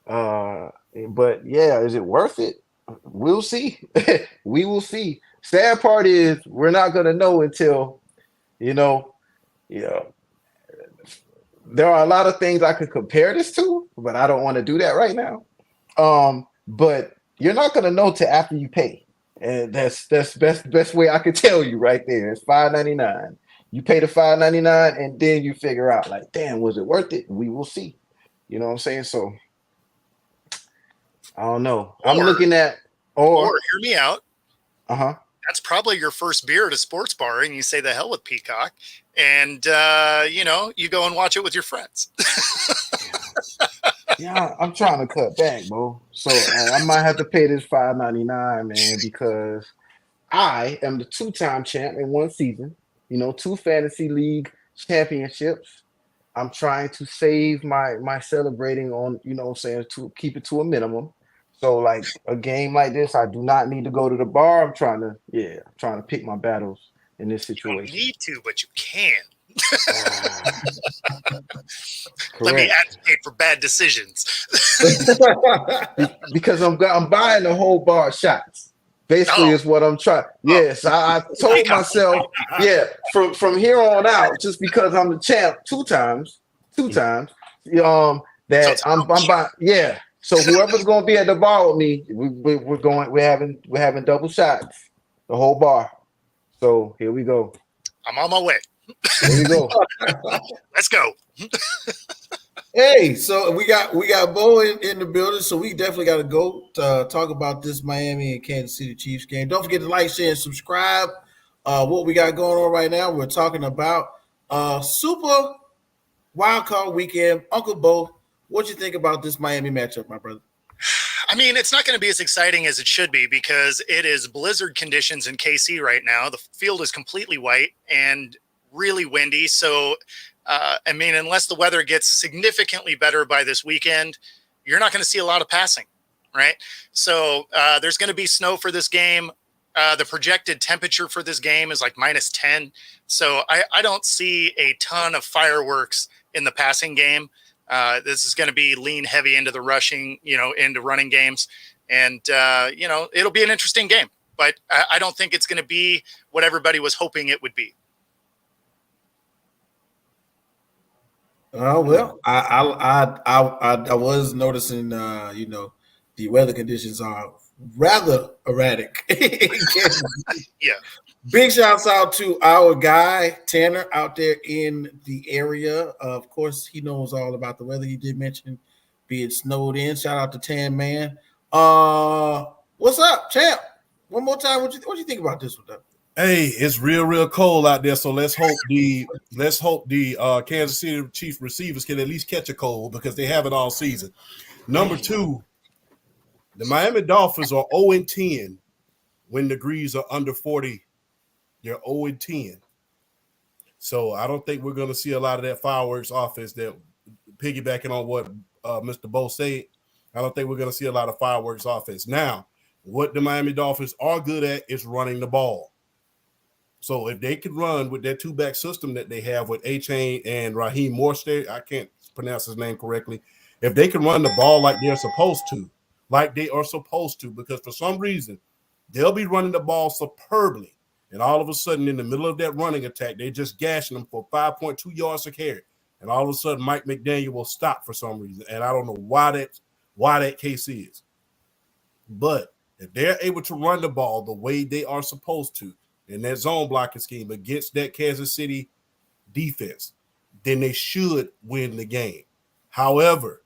But yeah, is it worth it? We'll see. We will see. Sad part is we're not gonna know until you know. Yeah, there are a lot of things I could compare this to, but I don't want to do that right now. But you're not gonna know till after you pay, and that's best way I could tell you right there. It's $5.99. You pay the $5.99, and then you figure out like, damn, was it worth it? We will see. You know what I'm saying? So I don't know. I'm looking at or hear me out. Uh-huh. That's probably your first beer at a sports bar, and you say the hell with Peacock, and you go and watch it with your friends. Yeah, I'm trying to cut back, bro. So I might have to pay this $5.99, man, because I am the two-time champ in one season. 2 fantasy league championships. I'm trying to save my celebrating on, what I'm saying, to keep it to a minimum. So like a game like this, I do not need to go to the bar. I'm trying to pick my battles in this situation. You don't need to, but you can. Correct. Let me advocate for bad decisions. Because I'm buying the whole bar of shots. Basically, is what I'm trying. Yes, I told myself, from here on out, just because I'm the champ two times, that I'm buying. Yeah. So whoever's going to be at the bar with me, we're having double shots, the whole bar. So here we go. I'm on my way. Here we go. Let's go. Hey, so we got Bo in the building, so we definitely got to go to talk about this Miami and Kansas City Chiefs game. Don't forget to like, share, and subscribe. What we got going on right now, we're talking about Super Wildcard Weekend. Uncle Bo, what you think about this Miami matchup, my brother? I mean, it's not going to be as exciting as it should be because it is blizzard conditions in KC right now. The field is completely white and really windy. So, unless the weather gets significantly better by this weekend, you're not going to see a lot of passing, right? So there's going to be snow for this game. The projected temperature for this game is like -10. So I don't see a ton of fireworks in the passing game. This is going to be lean heavy into the rushing, into running games. And, it'll be an interesting game. But I don't think it's going to be what everybody was hoping it would be. Well, I was noticing, the weather conditions are rather erratic. Yeah. Big shouts out to our guy Tanner out there in the area. Of course, he knows all about the weather. He did mention being snowed in. Shout out to Tan Man. What's up, champ? One more time. What you think about this one, though? Hey, it's real cold out there. So let's hope the Kansas City Chiefs receivers can at least catch a cold because they have it all season. Number 2, the Miami Dolphins are 0-10 when degrees are under 40. They're 0-10. So I don't think we're going to see a lot of that fireworks offense that piggybacking on what Mr. Bo said. I don't think we're going to see a lot of fireworks offense. Now, what the Miami Dolphins are good at is running the ball. So if they could run with that 2-back system that they have with A-Chain and Raheem Morstead, I can't pronounce his name correctly. If they can run the ball like they are supposed to, because for some reason, they'll be running the ball superbly. And all of a sudden, in the middle of that running attack, they just gashing them for 5.2 yards a carry. And all of a sudden, Mike McDaniel will stop for some reason. And I don't know why that case is. But if they're able to run the ball the way they are supposed to in that zone blocking scheme against that Kansas City defense, then they should win the game. However,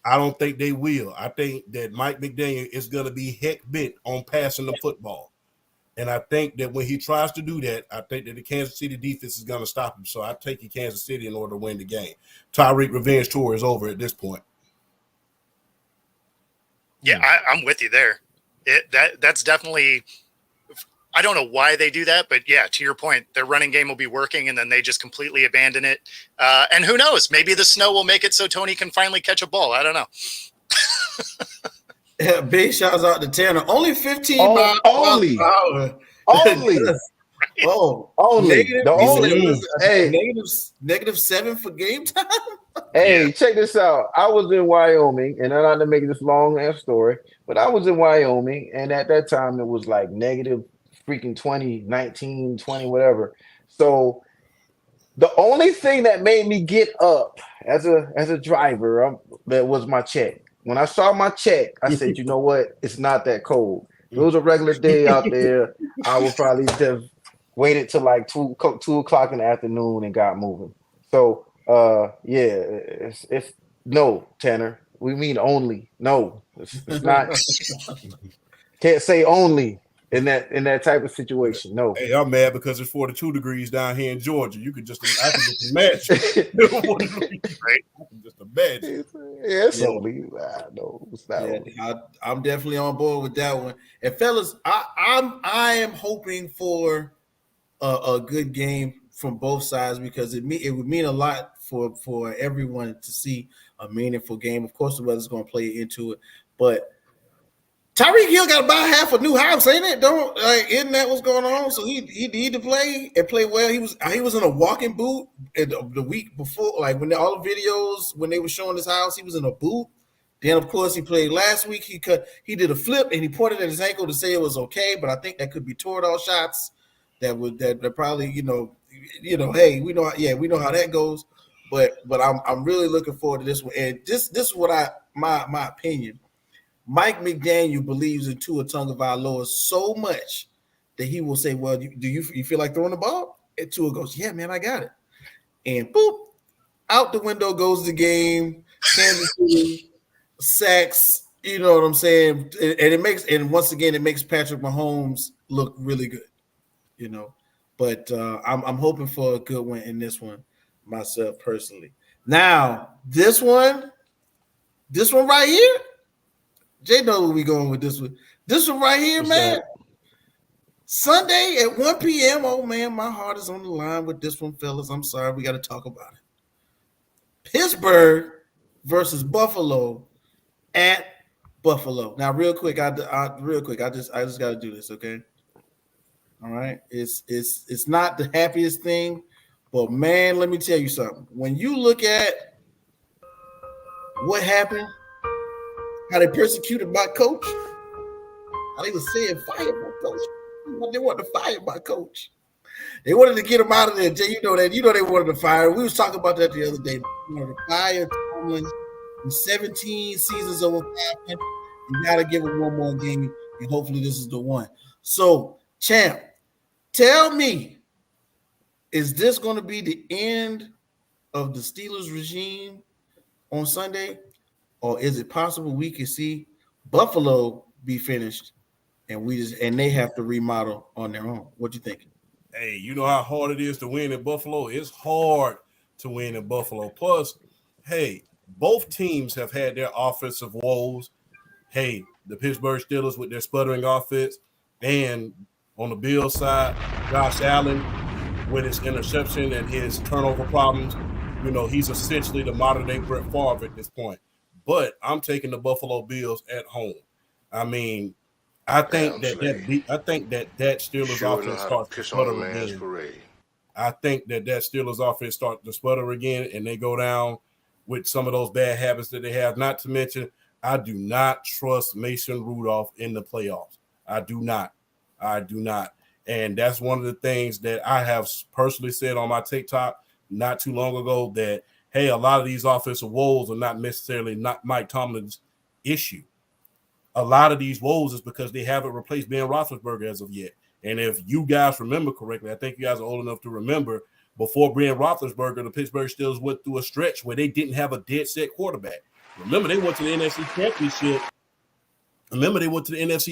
I don't think they will. I think that Mike McDaniel is going to be heck bent on passing the football. And I think that when he tries to do that, I think that the Kansas City defense is going to stop him. So I take you Kansas City in order to win the game. Tyreek revenge tour is over at this point. Yeah, I'm with you there. That's definitely – I don't know why they do that, but, yeah, to your point, their running game will be working, and then they just completely abandon it. And who knows? Maybe the snow will make it so Tony can finally catch a ball. I don't know. Yeah, big shouts out to Tanner. Only 15 miles per hour. Only. Oh, Only negative. the You said only. it was Hey, -7 for game time. hey, check this out. I was in Wyoming, and I'm not to make this long ass story, but I was in Wyoming, and at that time it was like negative freaking 20, 19, 20, whatever. So the only thing that made me get up as a driver that was my check. When I saw my check, I said, you know what? It's not that cold. If it was a regular day out there, I would probably just waited till like 2 o'clock in the afternoon and got moving. So yeah, it's no, Tanner. We mean only. No, it's not. Can't say only in that type of situation. No. Hey, I'm mad because it's 42 degrees down here in Georgia. I can just imagine. Right. I can just imagine. It's Yeah. only. No, it's not Yeah, only. I'm definitely on board with that one. And fellas, I am hoping for a good game from both sides because it would mean a lot for everyone to see a meaningful game. Of course, the weather's going to play into it, but Tyreek Hill got to buy half a new house, ain't it? Don't isn't that what's going on? So he need to play and play well. He was in a walking boot the week before, like when all the videos when they were showing his house, he was in a boot. Then of course he played last week. He did a flip and he pointed at his ankle to say it was okay, but I think that could be Toradol shots that probably hey we know how that goes. But I'm really looking forward to this one. And this is what my opinion. Mike McDaniel believes in Tua Tagovailoa so much that he will say, "Well, do you feel like throwing the ball?" And Tua goes, "Yeah, man, I got it." And boop, out the window goes the game. Kansas City sacks. You know what I'm saying? And once again, it makes Patrick Mahomes look really good. You know, but I'm hoping for a good one in this one myself personally. Now this one right here. Jay knows where we going with this one. This one right here, What's man. that? Sunday at 1 p.m. Oh man, my heart is on the line with this one, fellas. I'm sorry, we got to talk about it. Pittsburgh versus Buffalo at Buffalo. Now, real quick, I just got to do this, okay? All right. It's not the happiest thing, but man, let me tell you something. When you look at what happened, how they persecuted my coach, how they was saying fire my coach. They wanted to fire my coach. They wanted to get him out of there. Jay, you know that. You know they wanted to fire. We was talking about that the other day. They wanted to fire Tomlin in 17 seasons over 500. You got to give him one more game, and hopefully this is the one. So, champ, tell me, is this going to be the end of the Steelers regime on Sunday, or is it possible we could see Buffalo be finished and they have to remodel on their own? What you thinking? Hey, you know how hard it is to win in Buffalo? It's hard to win in Buffalo. Plus, hey, both teams have had their offensive woes. Hey, the Pittsburgh Steelers with their sputtering offense, and on the Bills side, Josh Allen with his interception and his turnover problems. You know, he's essentially the modern day Brett Favre at this point. But I'm taking the Buffalo Bills at home. I mean, I think that Steelers offense starts to sputter again. I think that Steelers offense starts to sputter again, and they go down with some of those bad habits that they have. Not to mention, I do not trust Mason Rudolph in the playoffs. I do not. And that's one of the things that I have personally said on my TikTok not too long ago that, hey, a lot of these offensive woes are not necessarily not Mike Tomlin's issue. A lot of these woes is because they haven't replaced Ben Roethlisberger as of yet. And if you guys remember correctly, I think you guys are old enough to remember, before Ben Roethlisberger, the Pittsburgh Steelers went through a stretch where they didn't have a dead set quarterback. Remember, they went to the NFC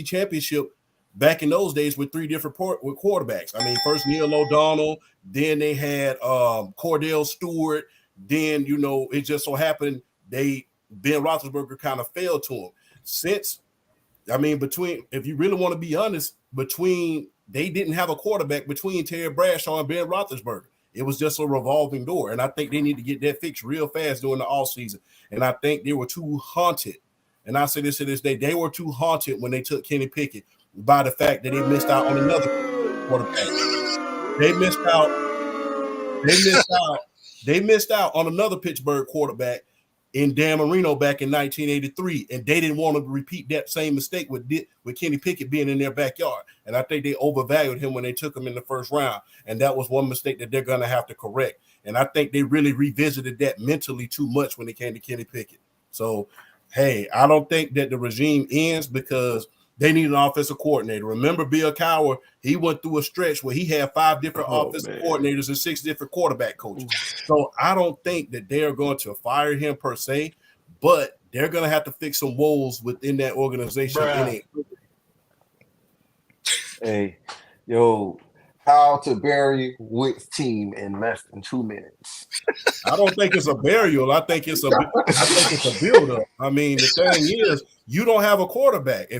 Championship back in those days with three different quarterbacks. I mean, first Neil O'Donnell, then they had Cordell Stewart. Then, you know, it just so happened Ben Roethlisberger kind of fell to him. If you really want to be honest, they didn't have a quarterback between Terry Bradshaw and Ben Roethlisberger. It was just a revolving door. And I think they need to get that fixed real fast during the offseason. And I think they were too haunted. And I say this to this day, they were too haunted when they took Kenny Pickett by the fact that they missed out on another quarterback. They missed out. They missed out on another Pittsburgh quarterback in Dan Marino back in 1983, and they didn't want to repeat that same mistake with Kenny Pickett being in their backyard. And I think they overvalued him when they took him in the first round, and that was one mistake that they're going to have to correct. And I think they really revisited that mentally too much when it came to Kenny Pickett. So, hey, I don't think that the regime ends because they need an offensive coordinator. Remember Bill Cowher, he went through a stretch where he had 5 different offensive coordinators and 6 different quarterback coaches. So I don't think that they are going to fire him per se, but they're going to have to fix some woes within that organization. Hey, yo, how to bury Witt's team in less than 2 minutes. I don't think it's a burial. I think it's a build-up. I mean, the thing is, you don't have a quarterback.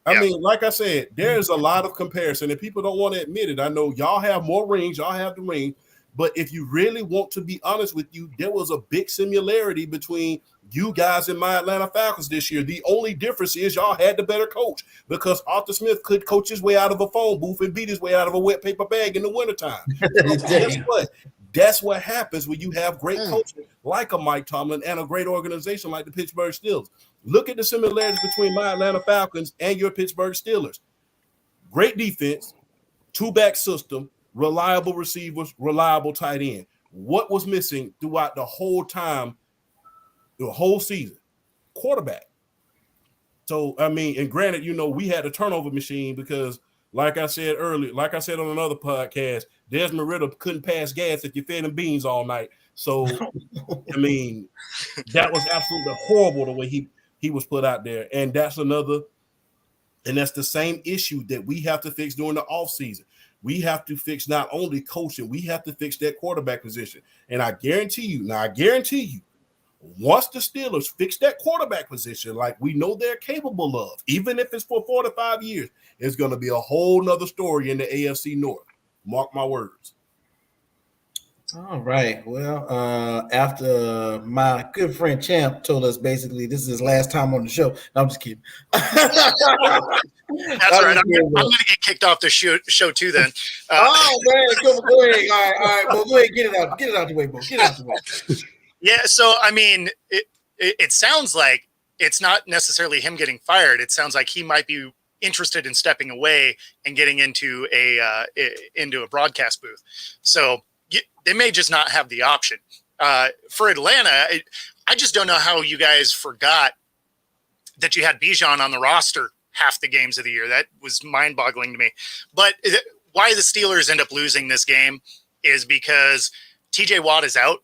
I mean, like I said, there's a lot of comparison, and people don't want to admit it. I know y'all have more rings, y'all have the ring, but if you really want to be honest with you, there was a big similarity between you guys and my Atlanta Falcons this year. The only difference is y'all had the better coach because Arthur Smith could coach his way out of a phone booth and beat his way out of a wet paper bag in the wintertime. So guess what? That's what happens when you have great coaching like a Mike Tomlin and a great organization like the Pittsburgh Steelers. Look at the similarities between my Atlanta Falcons and your Pittsburgh Steelers. Great defense, 2-back system, reliable receivers, reliable tight end. What was missing throughout the whole time, the whole season? Quarterback. So, I mean, and granted, we had a turnover machine because, like I said earlier, like I said on another podcast, Desmond Ritter couldn't pass gas if you fed him beans all night. So, I mean, that was absolutely horrible the way he was put out there. And that's the same issue that we have to fix during the offseason. We have to fix not only coaching, we have to fix that quarterback position. And I guarantee you, once the Steelers fix that quarterback position, like we know they're capable of, even if it's for 4 to 5 years, it's going to be a whole nother story in the AFC North. Mark my words. All right. Well, after my good friend Champ told us basically this is his last time on the show. No, I'm just kidding. That's all right. I'm going to get kicked off the show too then. Oh, man. Go ahead. All right. Well, go ahead. Get it out the way, Bo. Get it out the way. Yeah. So, I mean, it sounds like it's not necessarily him getting fired. It sounds like he might be interested in stepping away and getting into a broadcast booth. So, they may just not have the option. For Atlanta, I just don't know how you guys forgot that you had Bijan on the roster half the games of the year. That was mind-boggling to me. But why the Steelers end up losing this game is because TJ Watt is out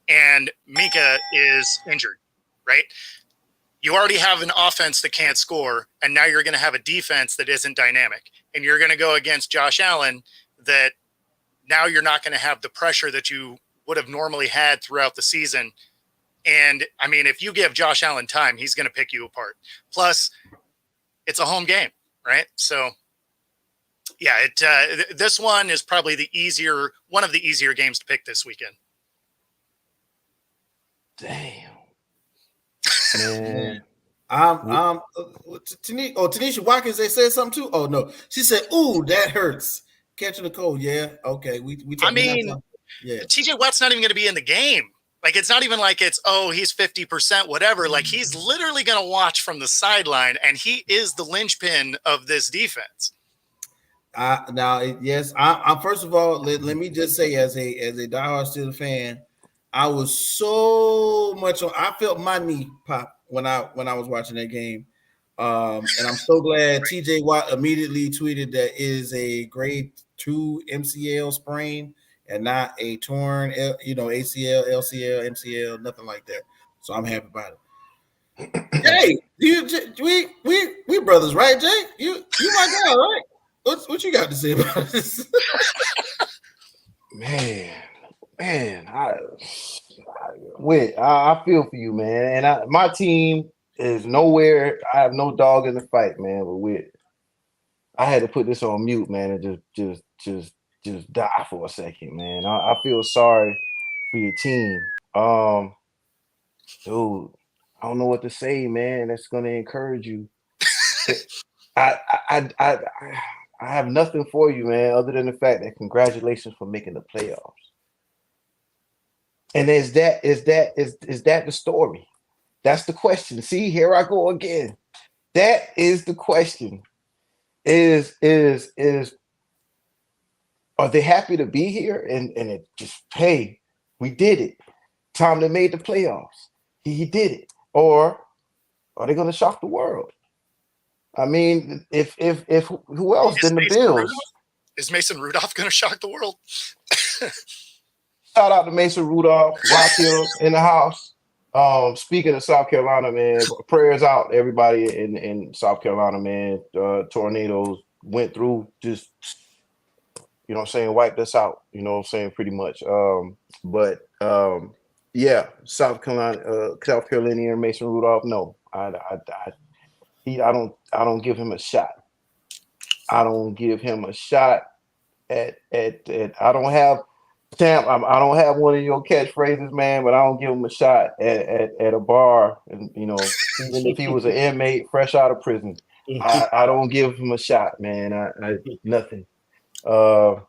and Minka is injured, right? You already have an offense that can't score, and now you're going to have a defense that isn't dynamic. And you're going to go against Josh Allen that now you're not going to have the pressure that you would have normally had throughout the season. And, I mean, if you give Josh Allen time, he's going to pick you apart. Plus, it's a home game, right? So, yeah, this one is probably one of the easier games to pick this weekend. Damn. Man. Tanisha Watkins, they said something too? Oh, no. She said, ooh, that hurts. Catching the cold, yeah. Okay, TJ Watt's not even going to be in the game. Like, it's not even like it's, he's 50%, whatever. Like, he's literally going to watch from the sideline, and he is the linchpin of this defense. Yes. I first of all, let me just say, as a diehard Steelers fan, I was so much on. I felt my knee pop when I was watching that game. And I'm so glad TJ Watt immediately tweeted that it is a grade 2 MCL sprain and not a torn, ACL, LCL, MCL, nothing like that. So I'm happy about it. Jay, we brothers, right, Jay? You my guy, right? What you got to say about this? Man, I feel for you, man. And my team is nowhere. I have no dog in the fight, man. But I had to put this on mute, man, and just die for a second, man. I feel sorry for your team. Dude, I don't know what to say, man. That's gonna encourage you. I I have nothing for you, man, other than the fact that congratulations for making the playoffs. And is that the story? That's the question. See, here I go again. That is the question. Is are they happy to be here? And it just, hey, we did it. Tom that made the playoffs. He did it. Or are they gonna shock the world? I mean, if who else than the Bills? Is Mason Rudolph going to shock the world? Shout out to Mason Rudolph, Rock Hill in the house. Speaking of South Carolina, man, prayers out everybody in South Carolina, man. Tornadoes went through, just, you know what I'm saying, wiped us out, you know what I'm saying, pretty much. Yeah, South Carolinian Mason Rudolph, no. I don't give him a shot. I don't give him a shot at I don't have Champ, I don't have one of your catchphrases, man, but I don't give him a shot at a bar, and you know, even if he was an inmate fresh out of prison, I don't give him a shot, man. I nothing. Yeah,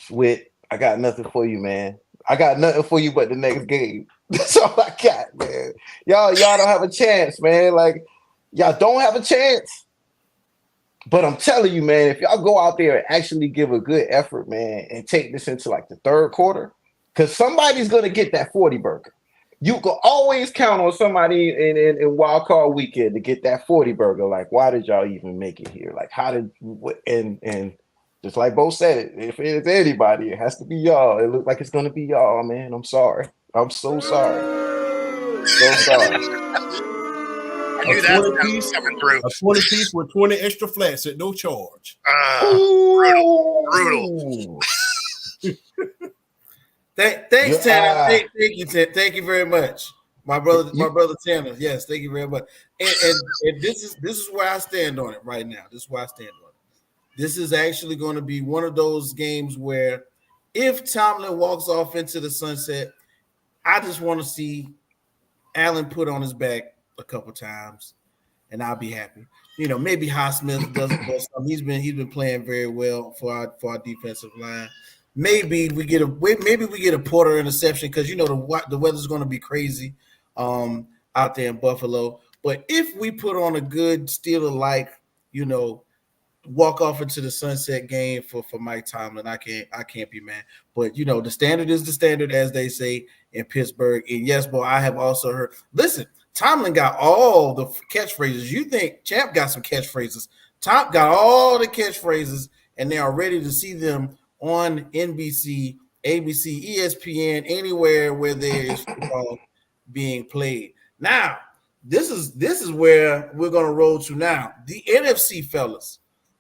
Swit, I got nothing for you, man. I got nothing for you but the next game. That's all I got, man. Y'all don't have a chance, man. Like, y'all don't have a chance. But I'm telling you, man, if y'all go out there and actually give a good effort, man, and take this into like the third quarter, because somebody's going to get that 40 burger. You can always count on somebody in wild card weekend to get that 40 burger. Like, why did y'all even make it here? Like, how did, and just like Bo said, if it's anybody, it has to be y'all. It looks like it's going to be y'all, man. I'm sorry. I'm so sorry. So sorry. I knew that was coming through. A 20 piece with 20 extra flats at no charge. Brutal. Thanks, Tanner. Thank you, thank you very much, my brother Tanner. Yes, thank you very much. And this is where I stand on it right now. This is where I stand on it. This is actually going to be one of those games where, if Tomlin walks off into the sunset, I just want to see Allen put on his back a couple times, and I'll be happy. You know, maybe Highsmith does something. He's been playing very well for our defensive line. Maybe we get a Porter interception, because you know the weather's going to be crazy out there in Buffalo. But if we put on a good Steeler-like, you know, walk off into the sunset game for Mike Tomlin, I can't be mad. But you know, the standard is the standard, as they say in Pittsburgh. And yes, boy, I have also heard. Listen, Tomlin got all the catchphrases. You think Champ got some catchphrases? Tom got all the catchphrases, and they are ready to see them on NBC, ABC, ESPN, anywhere where there is football being played. Now, this is where we're gonna roll to now. The NFC, fellas.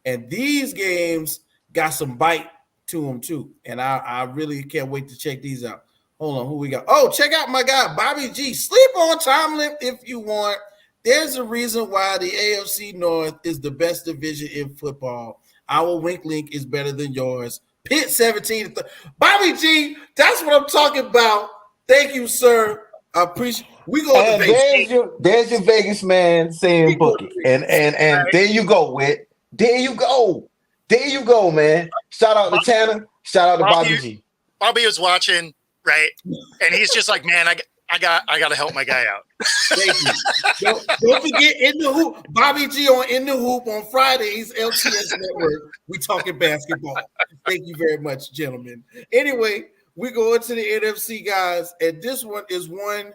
And these games got some bite to them too. And I really can't wait to check these out. Hold on, who we got? Oh, check out my guy, Bobby G. Sleep on Tomlin if you want. There's a reason why the AFC North is the best division in football. Our wink link is better than yours. Pitt 17. Bobby G, that's what I'm talking about. Thank you, sir. I appreciate. We go to Vegas. There's your Vegas man saying book it. And right. There you go, Whit. There you go. There you go, man. Shout out to Tanner. Shout out to Bobby G. Bobby was watching, right? And he's just like, man, I got to help my guy out. Thank you. Don't forget In the Hoop. Bobby G on In the Hoop on Fridays, LTS Network. We talking basketball. Thank you very much, gentlemen. Anyway, we go into the NFC, guys, and this one is one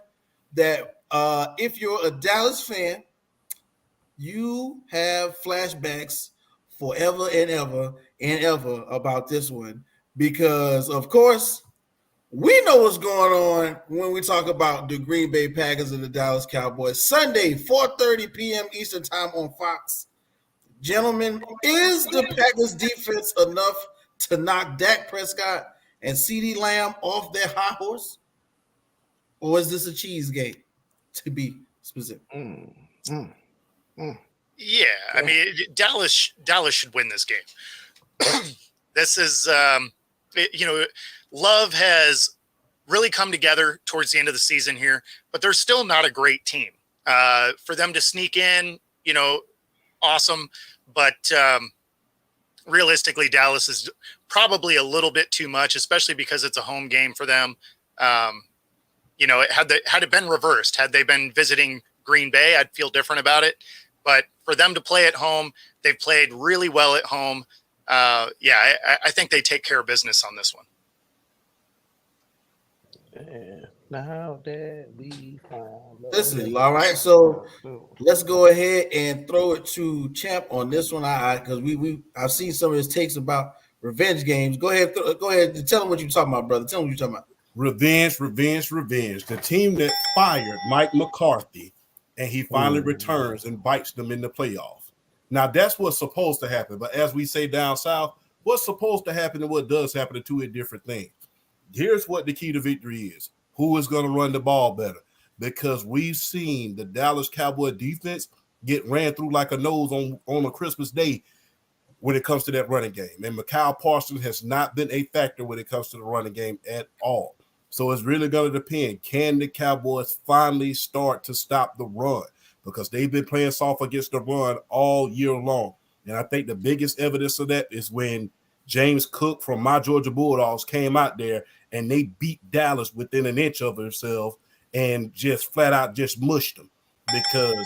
that if you're a Dallas fan, you have flashbacks forever and ever about this one, because, of course, we know what's going on when we talk about the Green Bay Packers and the Dallas Cowboys. Sunday, 4:30 p.m. Eastern Time on Fox. Gentlemen, is the Packers defense enough to knock Dak Prescott and CeeDee Lamb off their high horse? Or is this a cheese game, to be specific? Yeah, I mean, Dallas should win this game. This is, Love has really come together towards the end of the season here, but they're still not a great team. For them to sneak in, awesome. But realistically, Dallas is probably a little bit too much, especially because it's a home game for them. Had it been reversed, had they been visiting Green Bay, I'd feel different about it. But for them to play at home, they've played really well at home. I think they take care of business on this one. Yeah. Now that we find love. Listen, all right. So let's go ahead and throw it to Champ on this one. Because I've seen some of his takes about revenge games. Go ahead and tell him what you're talking about, brother. Tell him what you're talking about. Revenge. The team that fired Mike McCarthy, and he finally returns and bites them in the playoffs. Now, that's what's supposed to happen. But as we say down south, what's supposed to happen and what does happen are two different things. Here's what the key to victory is. Who is going to run the ball better? Because we've seen the Dallas Cowboy defense get ran through like a nose on a Christmas day when it comes to that running game. And Mikal Parsons has not been a factor when it comes to the running game at all. So it's really going to depend. Can the Cowboys finally start to stop the run? Because they've been playing soft against the run all year long. And I think the biggest evidence of that is when James Cook from my Georgia Bulldogs came out there and they beat Dallas within an inch of themselves and just flat out just mushed them because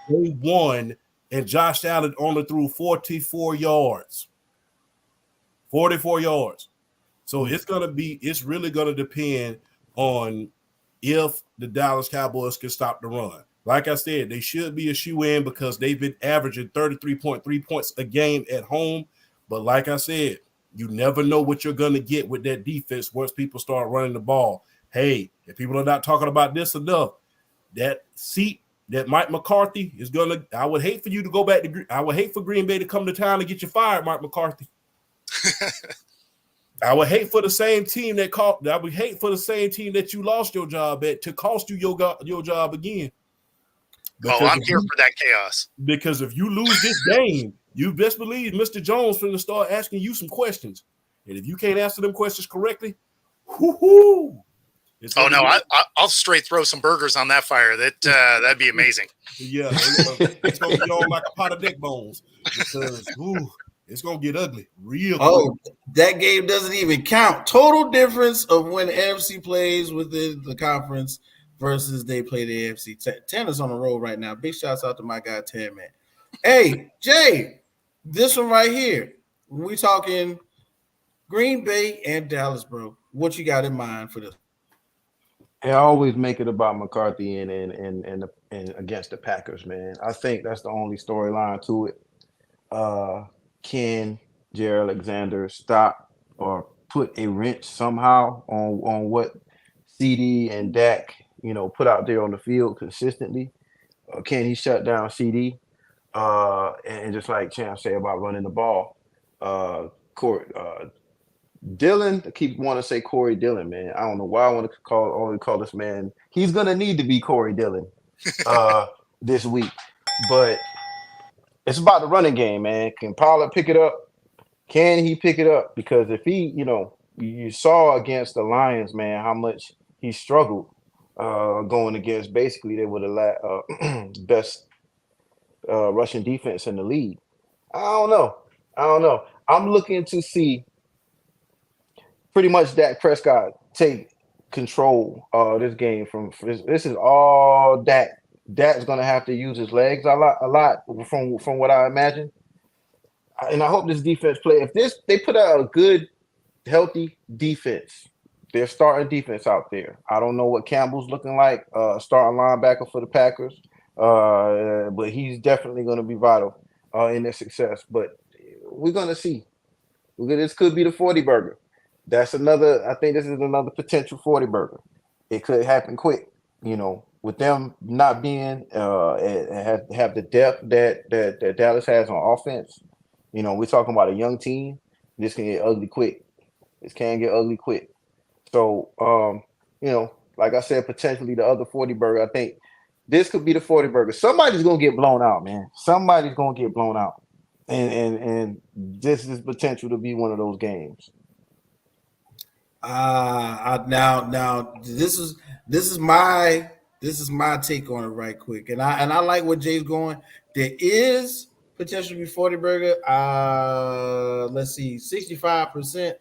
they won and Josh Allen only threw 44 yards. 44 yards. So it's really going to depend on if the Dallas Cowboys can stop the run. Like I said, they should be a shoe-in because they've been averaging 33.3 points a game at home. But like I said, you never know what you're going to get with that defense once people start running the ball. Hey, if people are not talking about this enough, that seat that Mike McCarthy is going to – I would hate for you to go back to – I would hate for Green Bay to come to town and get you fired, Mike McCarthy. I would hate for the same team that you lost your job at to cost you your job again. Because I'm here for that chaos. Because if you lose this game, you best believe Mr. Jones is going to start asking you some questions. And if you can't answer them questions correctly, I'll straight throw some burgers on that fire. That'd be amazing. Yeah, it's going to be on like a pot of neck bones because it's going to get ugly real quick. Oh, that game doesn't even count. Total difference of when the NFC plays within the conference versus they play the AFC. Tanner's on the road right now. Big shouts out to my guy, Tan, man. Hey, Jay, this one right here. We talking Green Bay and Dallas, bro. What you got in mind for this? I always make it about McCarthy and against the Packers, man. I think that's the only storyline to it. Can Jair Alexander stop or put a wrench somehow on what CD and Dak, put out there on the field consistently? Can he shut down CD? And just like Champ said about running the ball, Dillon, I keep wanting to say Corey Dillon, man. I don't know why I want to call this man. He's gonna need to be Corey Dillon this week, but it's about the running game, man. Can Pollard pick it up? Can he pick it up? Because if he, you saw against the Lions, man, how much he struggled going against basically they were the best rushing defense in the league. I don't know. I'm looking to see pretty much Dak Prescott take control of this game. This is all Dak. Dak's gonna have to use his legs a lot from what I imagine. And I hope this defense play. If they put out a good, healthy defense, their starting defense out there. I don't know what Campbell's looking like, starting linebacker for the Packers, but he's definitely going to be vital in their success. But we're going to see. This could be the 40 burger. That's another. I think this is another potential 40 burger. It could happen quick. With them not being have the depth that Dallas has on offense. We're talking about a young team. This can get ugly quick. So, like I said, potentially the other 40 burger. I think this could be the 40 burger. Somebody's gonna get blown out, man. Somebody's gonna get blown out, and this is potential to be one of those games. Now this is my take on it right quick, and I like what Jay's going. There is potentially be 40 burger. Let's see, 65%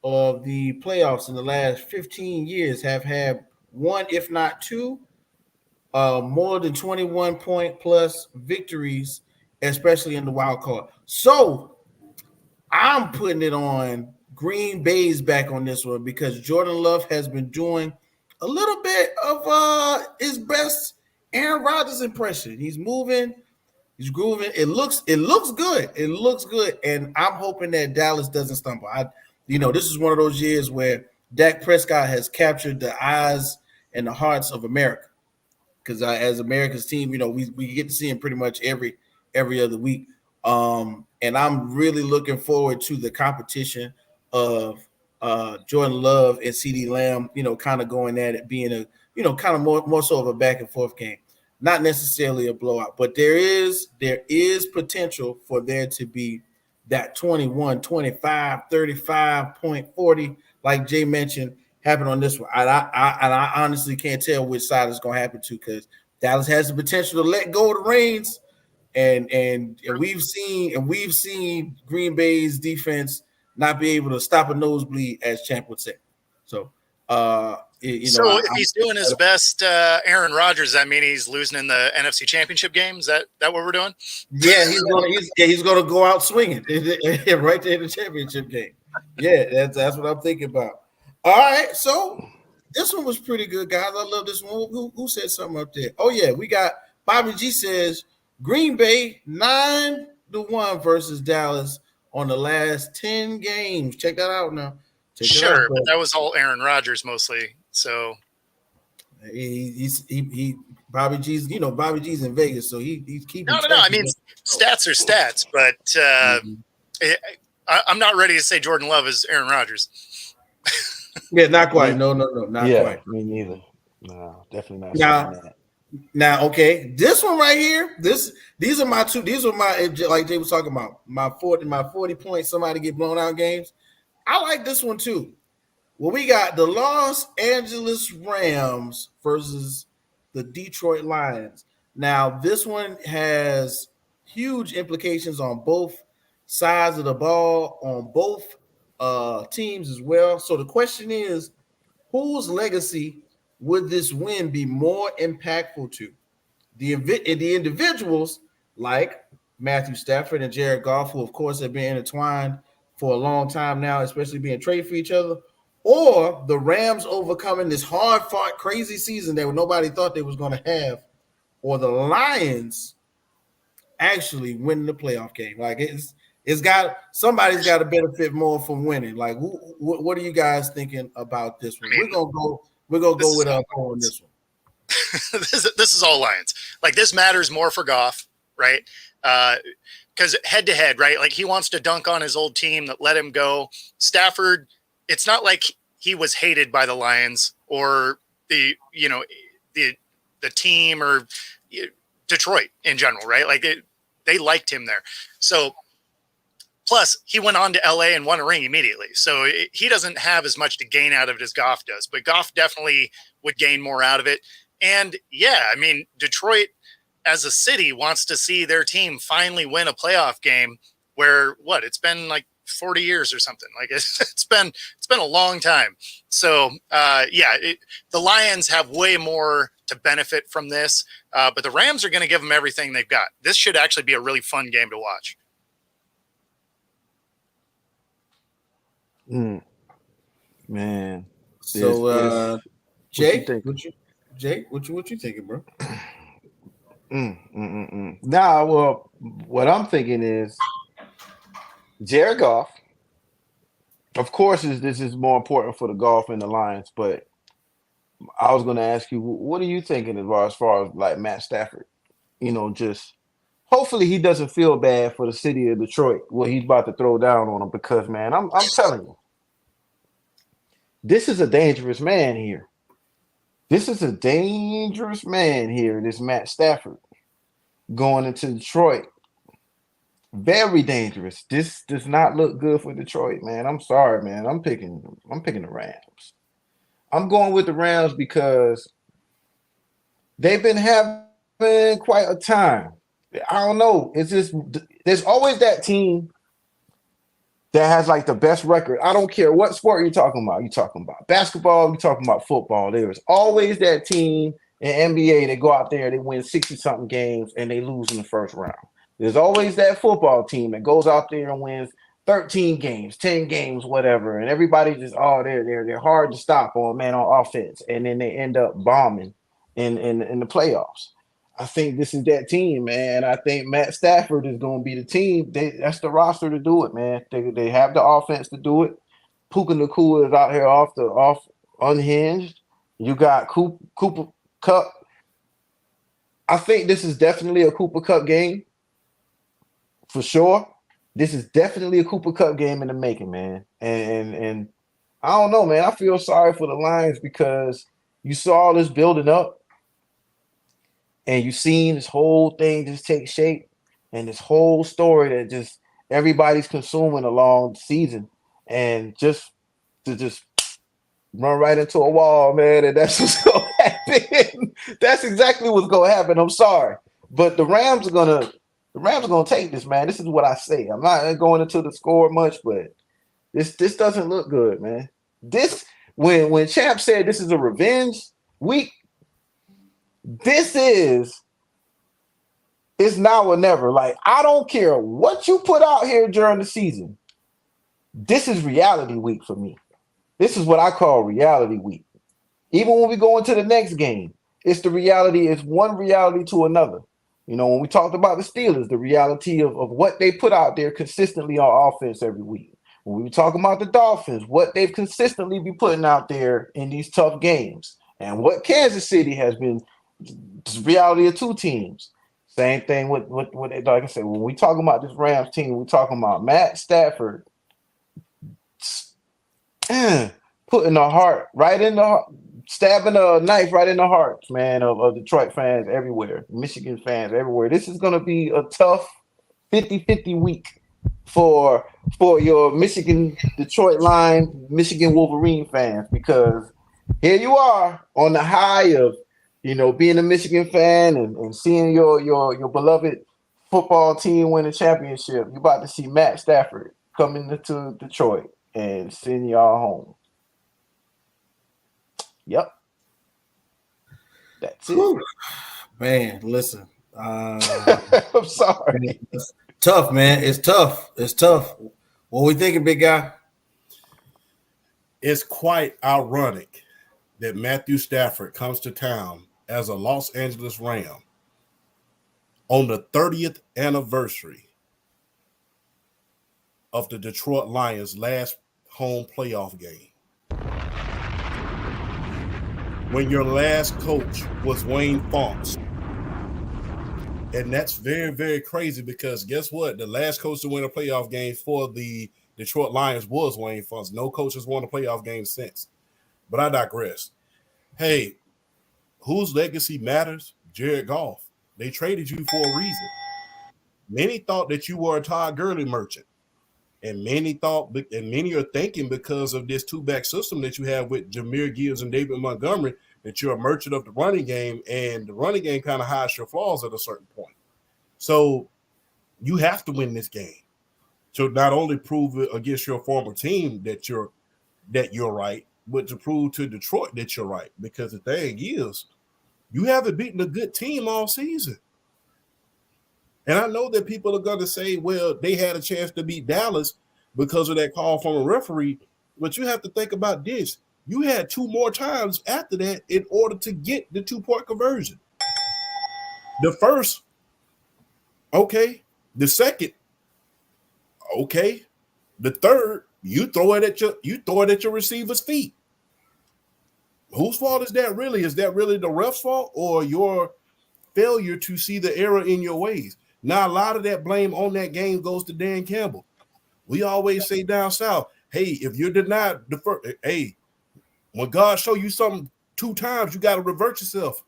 of the playoffs in the last 15 years have had one, if not two, more than 21 point plus victories, especially in the wild card. So I'm putting it on Green Bay's back on this one because Jordan Love has been doing a little bit of his best Aaron Rodgers impression. He's moving, he's grooving. It looks good. It looks good. And I'm hoping that Dallas doesn't stumble. This is one of those years where Dak Prescott has captured the eyes and the hearts of America. Because as America's team, we get to see him pretty much every other week. And I'm really looking forward to the competition of Jordan Love and CeeDee Lamb, kind of going at it, being kind of more so of a back and forth game. Not necessarily a blowout, but there is potential for there to be that 21, 25, 35.40, like Jay mentioned, happen on this one. I honestly can't tell which side it's going to happen to because Dallas has the potential to let go of the reins. And we've seen Green Bay's defense not be able to stop a nosebleed, as Champ would say. So, if he's doing his best, Aaron Rodgers, I mean, he's losing in the NFC Championship game. Is that what we're doing? Yeah, he's gonna go out swinging right there in the championship game. Yeah, that's what I'm thinking about. All right, so this one was pretty good, guys. I love this one. Who said something up there? Oh yeah, we got Bobby G says Green Bay 9-1 versus Dallas on the last 10 games. Check that out now. Sure, but that was all Aaron Rodgers mostly. So he Bobby G's Bobby G's in Vegas, so he's keeping. No. I mean, stats are stats, but I'm not ready to say Jordan Love is Aaron Rodgers. Yeah, not quite. No, not quite. Me neither. No, definitely not. Now, okay, this one right here. These are my two. These are my, like Jay was talking about, my 40 points. Somebody get blown out games. I like this one too. Well, we got the Los Angeles Rams versus the Detroit Lions. Now, this one has huge implications on both sides of the ball, on both teams as well. So the question is, whose legacy would this win be more impactful to? The individuals like Matthew Stafford and Jared Goff, who of course have been intertwined for a long time now, especially being traded for each other, or the Rams overcoming this hard-fought, crazy season that nobody thought they was going to have, or the Lions actually winning the playoff game. Like somebody's got to benefit more from winning. Like, what are you guys thinking about this one? We're gonna go with on this one. This is all Lions. Like, this matters more for Goff, right? Because head to head, right? Like, he wants to dunk on his old team that let him go. Stafford, it's not like he was hated by the Lions or the team or Detroit in general, right? Like, they liked him there. So, plus, he went on to LA and won a ring immediately. So he doesn't have as much to gain out of it as Goff does. But Goff definitely would gain more out of it. And yeah, I mean, Detroit as a city wants to see their team finally win a playoff game where it's been like 40 years or something. Like it's been a long time. So the Lions have way more to benefit from this. But the Rams are going to give them everything they've got. This should actually be a really fun game to watch. Man. So Jay, what you thinking, bro? Nah, well, what I'm thinking is Jared Goff. Of course, this is more important for the Golf and the Lions, but I was going to ask you, what are you thinking as far as like Matt Stafford? Just hopefully he doesn't feel bad for the city of Detroit, what he's about to throw down on him, because, man, I'm telling you, this is a dangerous man here. This Matt Stafford going into Detroit. Very dangerous. This does not look good for Detroit, man. I'm sorry, man. I'm picking the Rams. I'm going with the Rams because they've been having quite a time. I don't know. It's just there's always that team that has like the best record. I don't care what sport you're talking about. You're talking about basketball, you're talking about football. There's always that team in NBA that go out there, they win 60-something games and they lose in the first round. There's always that football team that goes out there and wins 13 games, 10 games, whatever. And everybody just, they're hard to stop on offense. And then they end up bombing in the playoffs. I think this is that team, man. I think Matt Stafford is going to be the team. That's the roster to do it, man. They have the offense to do it. Puka Nacua is out here off unhinged. You got Cooper Kupp. I think this is definitely a Cooper Kupp game for sure. This is definitely a Cooper Kupp game in the making, man. And I don't know, man. I feel sorry for the Lions because you saw all this building up. And you've seen this whole thing just take shape and this whole story that just everybody's consuming along the season and just run right into a wall, man. And that's what's going to happen. That's exactly what's going to happen. I'm sorry. But the Rams are going to take this, man. This is what I say. I'm not going into the score much, but this doesn't look good, man. This, when Champ said this is a revenge week, it's now or never. Like, I don't care what you put out here during the season. This is reality week for me. This is what I call reality week. Even when we go into the next game, it's the reality. It's one reality to another. You know, when we talked about the Steelers, the reality of what they put out there consistently on offense every week. When we were talking about the Dolphins, what they've consistently been putting out there in these tough games. And what Kansas City has been. It's reality of two teams. Same thing with like I said, when we talking about this Rams team, we're talking about Matt Stafford putting a heart right in the heart, stabbing a knife right in the hearts, man, of Detroit fans everywhere, Michigan fans everywhere. This is going to be a tough 50-50 week for your Michigan Detroit Lions, Michigan Wolverine fans, because here you are on the high of, you know, being a Michigan fan and seeing your beloved football team win a championship. You're about to see Matt Stafford coming into Detroit and send y'all home. Yep. That's it. Whew. Man, listen. I'm sorry. It's tough, man. It's tough. It's tough. What we thinking, big guy? It's quite ironic that Matthew Stafford comes to town as a Los Angeles Ram on the 30th anniversary of the Detroit Lions' last home playoff game. When your last coach was Wayne Fontes. And that's very, very crazy because guess what? The last coach to win a playoff game for the Detroit Lions was Wayne Fontes. No coach has won a playoff game since. But I digress. Hey, whose legacy matters? Jared Goff. They traded you for a reason. Many thought that you were a Todd Gurley merchant. And many are thinking because of this two-back system that you have with Jahmyr Gibbs and David Montgomery that you're a merchant of the running game, and the running game kind of hides your flaws at a certain point. So you have to win this game to not only prove it against your former team that you're right, but to prove to Detroit that you're right. Because the thing is, you haven't beaten a good team all season. And I know that people are going to say, well, they had a chance to beat Dallas because of that call from a referee. But you have to think about this. You had two more times after that in order to get the 2-point conversion. The first, okay. The second, okay. The third, you throw it at your receiver's feet. Whose fault is that really? Is that really the ref's fault or your failure to see the error in your ways? Now, a lot of that blame on that game goes to Dan Campbell. We always say down south, hey, if you're denied the first, hey, when God show you something 2 times, you got to revert yourself.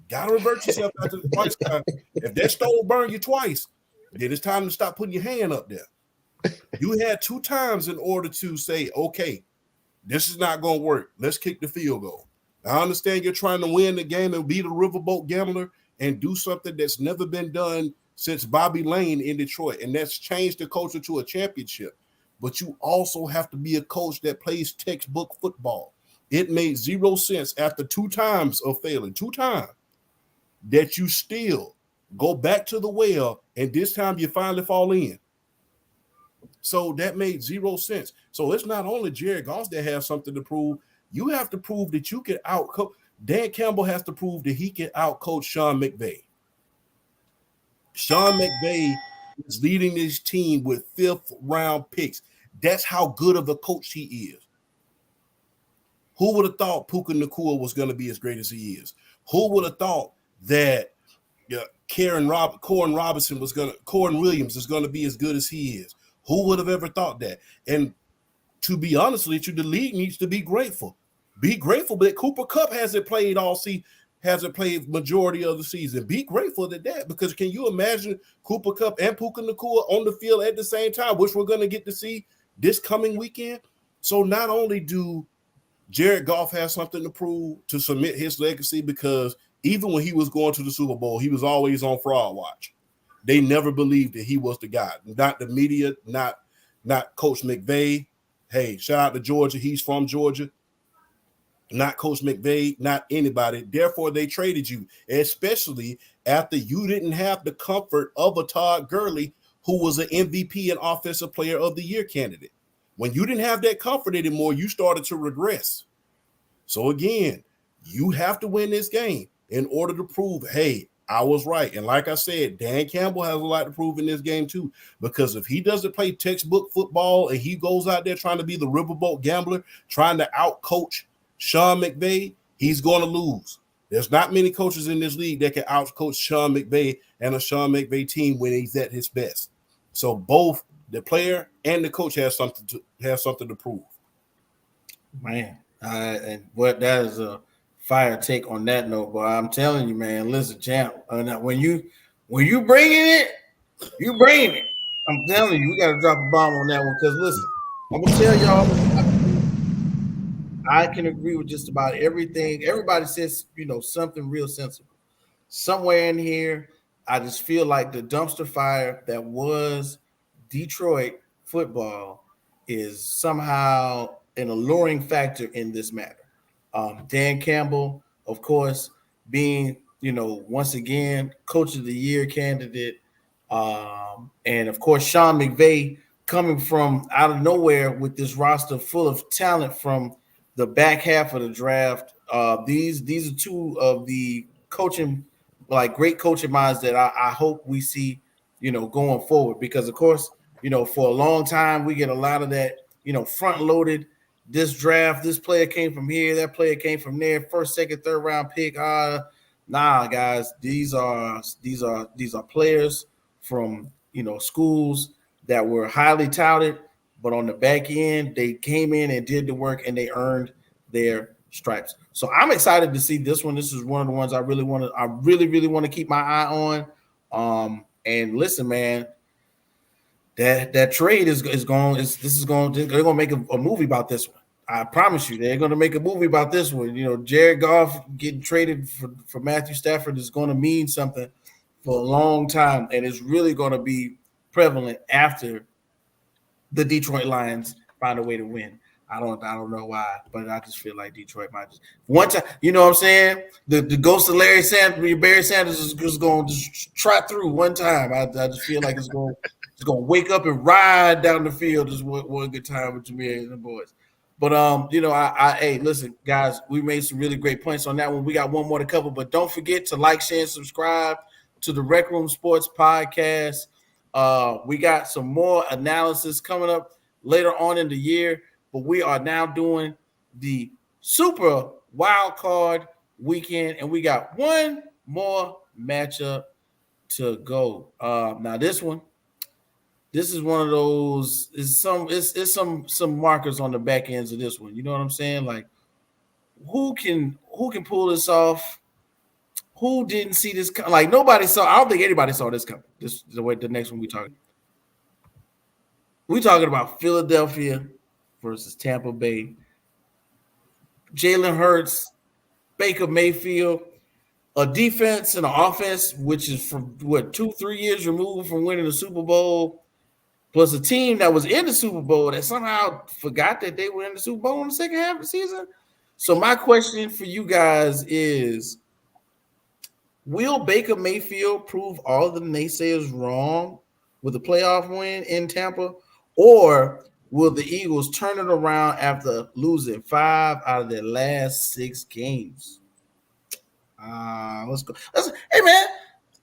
Got to revert yourself after the twice time. If that stove burn you twice, then it's time to stop putting your hand up there. You had 2 times in order to say, okay, this is not going to work. Let's kick the field goal. I understand you're trying to win the game and be the riverboat gambler and do something that's never been done since Bobby Lane in Detroit, and that's changed the culture to a championship. But you also have to be a coach that plays textbook football. It made zero sense after 2 times of failing, 2 times, that you still go back to the well, and this time you finally fall in. So that made zero sense. So it's not only Jared Goff that has something to prove. You have to prove that you can outcoach. Dan Campbell has to prove that he can outcoach Sean McVay. Sean McVay is leading this team with 5th-round picks. That's how good of a coach he is. Who would have thought Puka Nacua was going to be as great as he is? Who would have thought that Corn Williams is going to be as good as he is? Who would have ever thought that? And to be honest with you, the league needs to be grateful. Be grateful that Cooper Kupp hasn't played hasn't played majority of the season. Be grateful that because can you imagine Cooper Kupp and Puka Nacua on the field at the same time, which we're going to get to see this coming weekend? So not only do Jared Goff have something to prove to cement his legacy, because even when he was going to the Super Bowl, he was always on fraud watch. They never believed that he was the guy. Not the media, not Coach McVay. Hey, shout out to Georgia. He's from Georgia. Not Coach McVay, not anybody. Therefore, they traded you, especially after you didn't have the comfort of a Todd Gurley, who was an MVP and Offensive Player of the Year candidate. When you didn't have that comfort anymore, you started to regress. So again, you have to win this game in order to prove, hey, I was right. And like I said, Dan Campbell has a lot to prove in this game too, because if he doesn't play textbook football and he goes out there trying to be the riverboat gambler, trying to outcoach Sean McVay, he's going to lose. There's not many coaches in this league that can outcoach Sean McVay and a Sean McVay team when he's at his best. So both the player and the coach have something to prove. Man, and what that is a fire take on that note, but I'm telling you, man. Listen, champ, when you bringing it, you bringing it. I'm telling you, we got to drop a bomb on that one because listen, I'm gonna tell y'all. I can agree with just about everything. Everybody says, something real sensible. Somewhere in here, I just feel like the dumpster fire that was Detroit football is somehow an alluring factor in this matter. Dan Campbell, of course, being, once again, Coach of the Year candidate. And, of course, Sean McVay coming from out of nowhere with this roster full of talent from the back half of the draft. These are two of the coaching, great coaching minds that I hope we see, going forward. Because of course, for a long time we get a lot of that, front loaded. This draft, this player came from here, that player came from there. First, second, third round pick. Nah, guys, these are players from schools that were highly touted. But on the back end, they came in and did the work, and they earned their stripes. So I'm excited to see this one. This is one of the ones I really want to keep my eye on. And listen, man, that trade is going. They're going to make a movie about this one. I promise you, they're going to make a movie about this one. Jared Goff getting traded for Matthew Stafford is going to mean something for a long time, and it's really going to be prevalent after the Detroit Lions find a way to win. I don't know why, but I just feel like Detroit might just one time. You know what I'm saying? The ghost of Barry Sanders is just going to just trot through one time. I just feel like it's going to wake up and ride down the field. Just one good time with Jameer and the boys. But hey, listen, guys, we made some really great points on that one. We got one more to cover, but don't forget to like, share, and subscribe to the Rec Room Sports Podcast. We got some more analysis coming up later on in the year, but we are now doing the Super Wild Card Weekend, and we got one more matchup to go. Now this is one of those. It's some markers on the back ends of this one. You know what I'm saying? Like who can pull this off? Who didn't see this? Like nobody saw. I don't think anybody saw this coming. This is the next one we talking. We talking about Philadelphia versus Tampa Bay. Jalen Hurts, Baker Mayfield a defense and an offense, which is from 2-3 years removed from winning the Super Bowl, plus a team that was in the Super Bowl that somehow forgot that they were in the Super Bowl in the second half of the season. So my question for you guys is, will Baker Mayfield prove all the naysayers wrong with a playoff win in Tampa, or will the Eagles turn it around after losing 5 out of their last 6 games? Let's go. Hey man,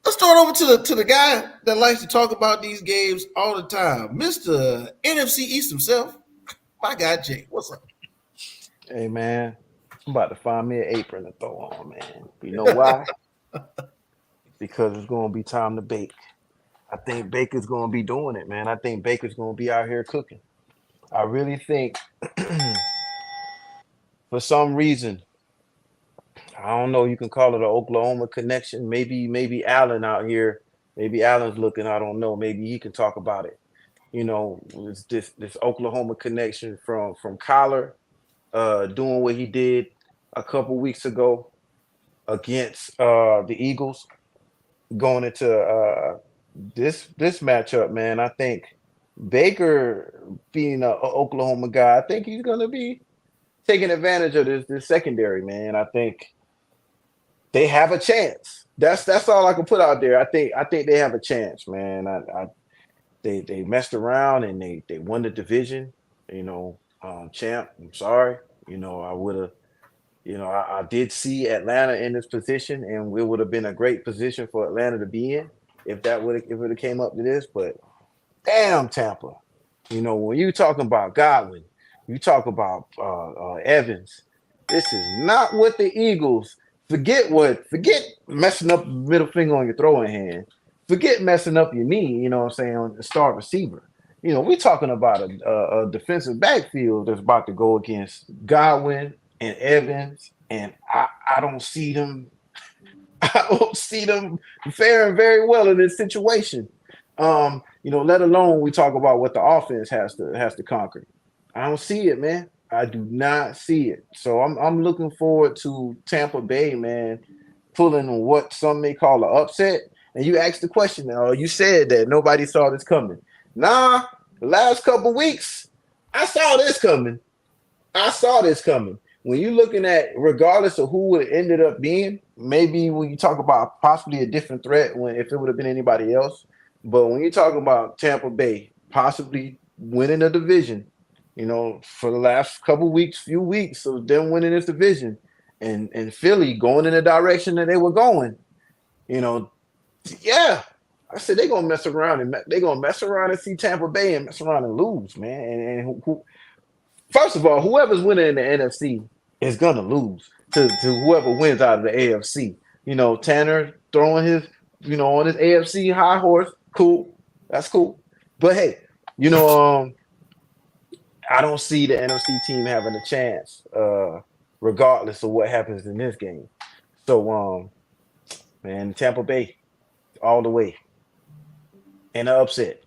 let's throw it over to the guy that likes to talk about these games all the time, Mr. NFC East himself. My guy Jake, what's up? Hey man, I'm about to find me an apron to throw on, man. You know why? Because it's gonna be time to bake. I think Baker's gonna be doing it, man. I think Baker's gonna be out here cooking. I really think for some reason, I don't know, you can call it an Oklahoma connection. Maybe Allen out here, maybe Allen's looking, I don't know. Maybe he can talk about it. You know, it's this Oklahoma connection from Kyler doing what he did a couple weeks ago against the Eagles, going into this matchup, man. I think Baker, being an Oklahoma guy, I think he's gonna be taking advantage of this secondary, man. I think they have a chance. That's all I can put out there. I think they have a chance, man. They messed around and they won the division, you know. Champ, I'm sorry. You know, I would have, you know, I did see Atlanta in this position, and it would have been a great position for Atlanta to be in if it came up to this. But damn, Tampa, you know, when you talking about Godwin, you talk about Evans. This is not what the Eagles. Forget messing up the middle finger on your throwing hand. Forget messing up your knee. You know what I'm saying, on the star receiver. You know, we're talking about a defensive backfield that's about to go against Godwin and Evans, and I don't see them. I don't see them faring very well in this situation. You know, let alone we talk about what the offense has to conquer. I don't see it, man. I do not see it. So I'm looking forward to Tampa Bay, man, pulling what some may call an upset. And you asked the question, you said that nobody saw this coming. Nah, the last couple weeks, I saw this coming. When you're looking at, regardless of who it ended up being, maybe when you talk about possibly a different threat if it would have been anybody else, but when you talk about Tampa Bay possibly winning a division, you know, for the last few weeks of them winning this division, and Philly going in the direction that they were going, you know, yeah, I said they're gonna mess around and see Tampa Bay and mess around and lose, man. And first of all, whoever's winning in the NFC is gonna lose to whoever wins out of the AFC. You know, Tanner throwing his, you know, on his AFC high horse, cool, that's cool. But hey, you know, I don't see the NFC team having a chance, regardless of what happens in this game. So, man, Tampa Bay all the way, and an upset.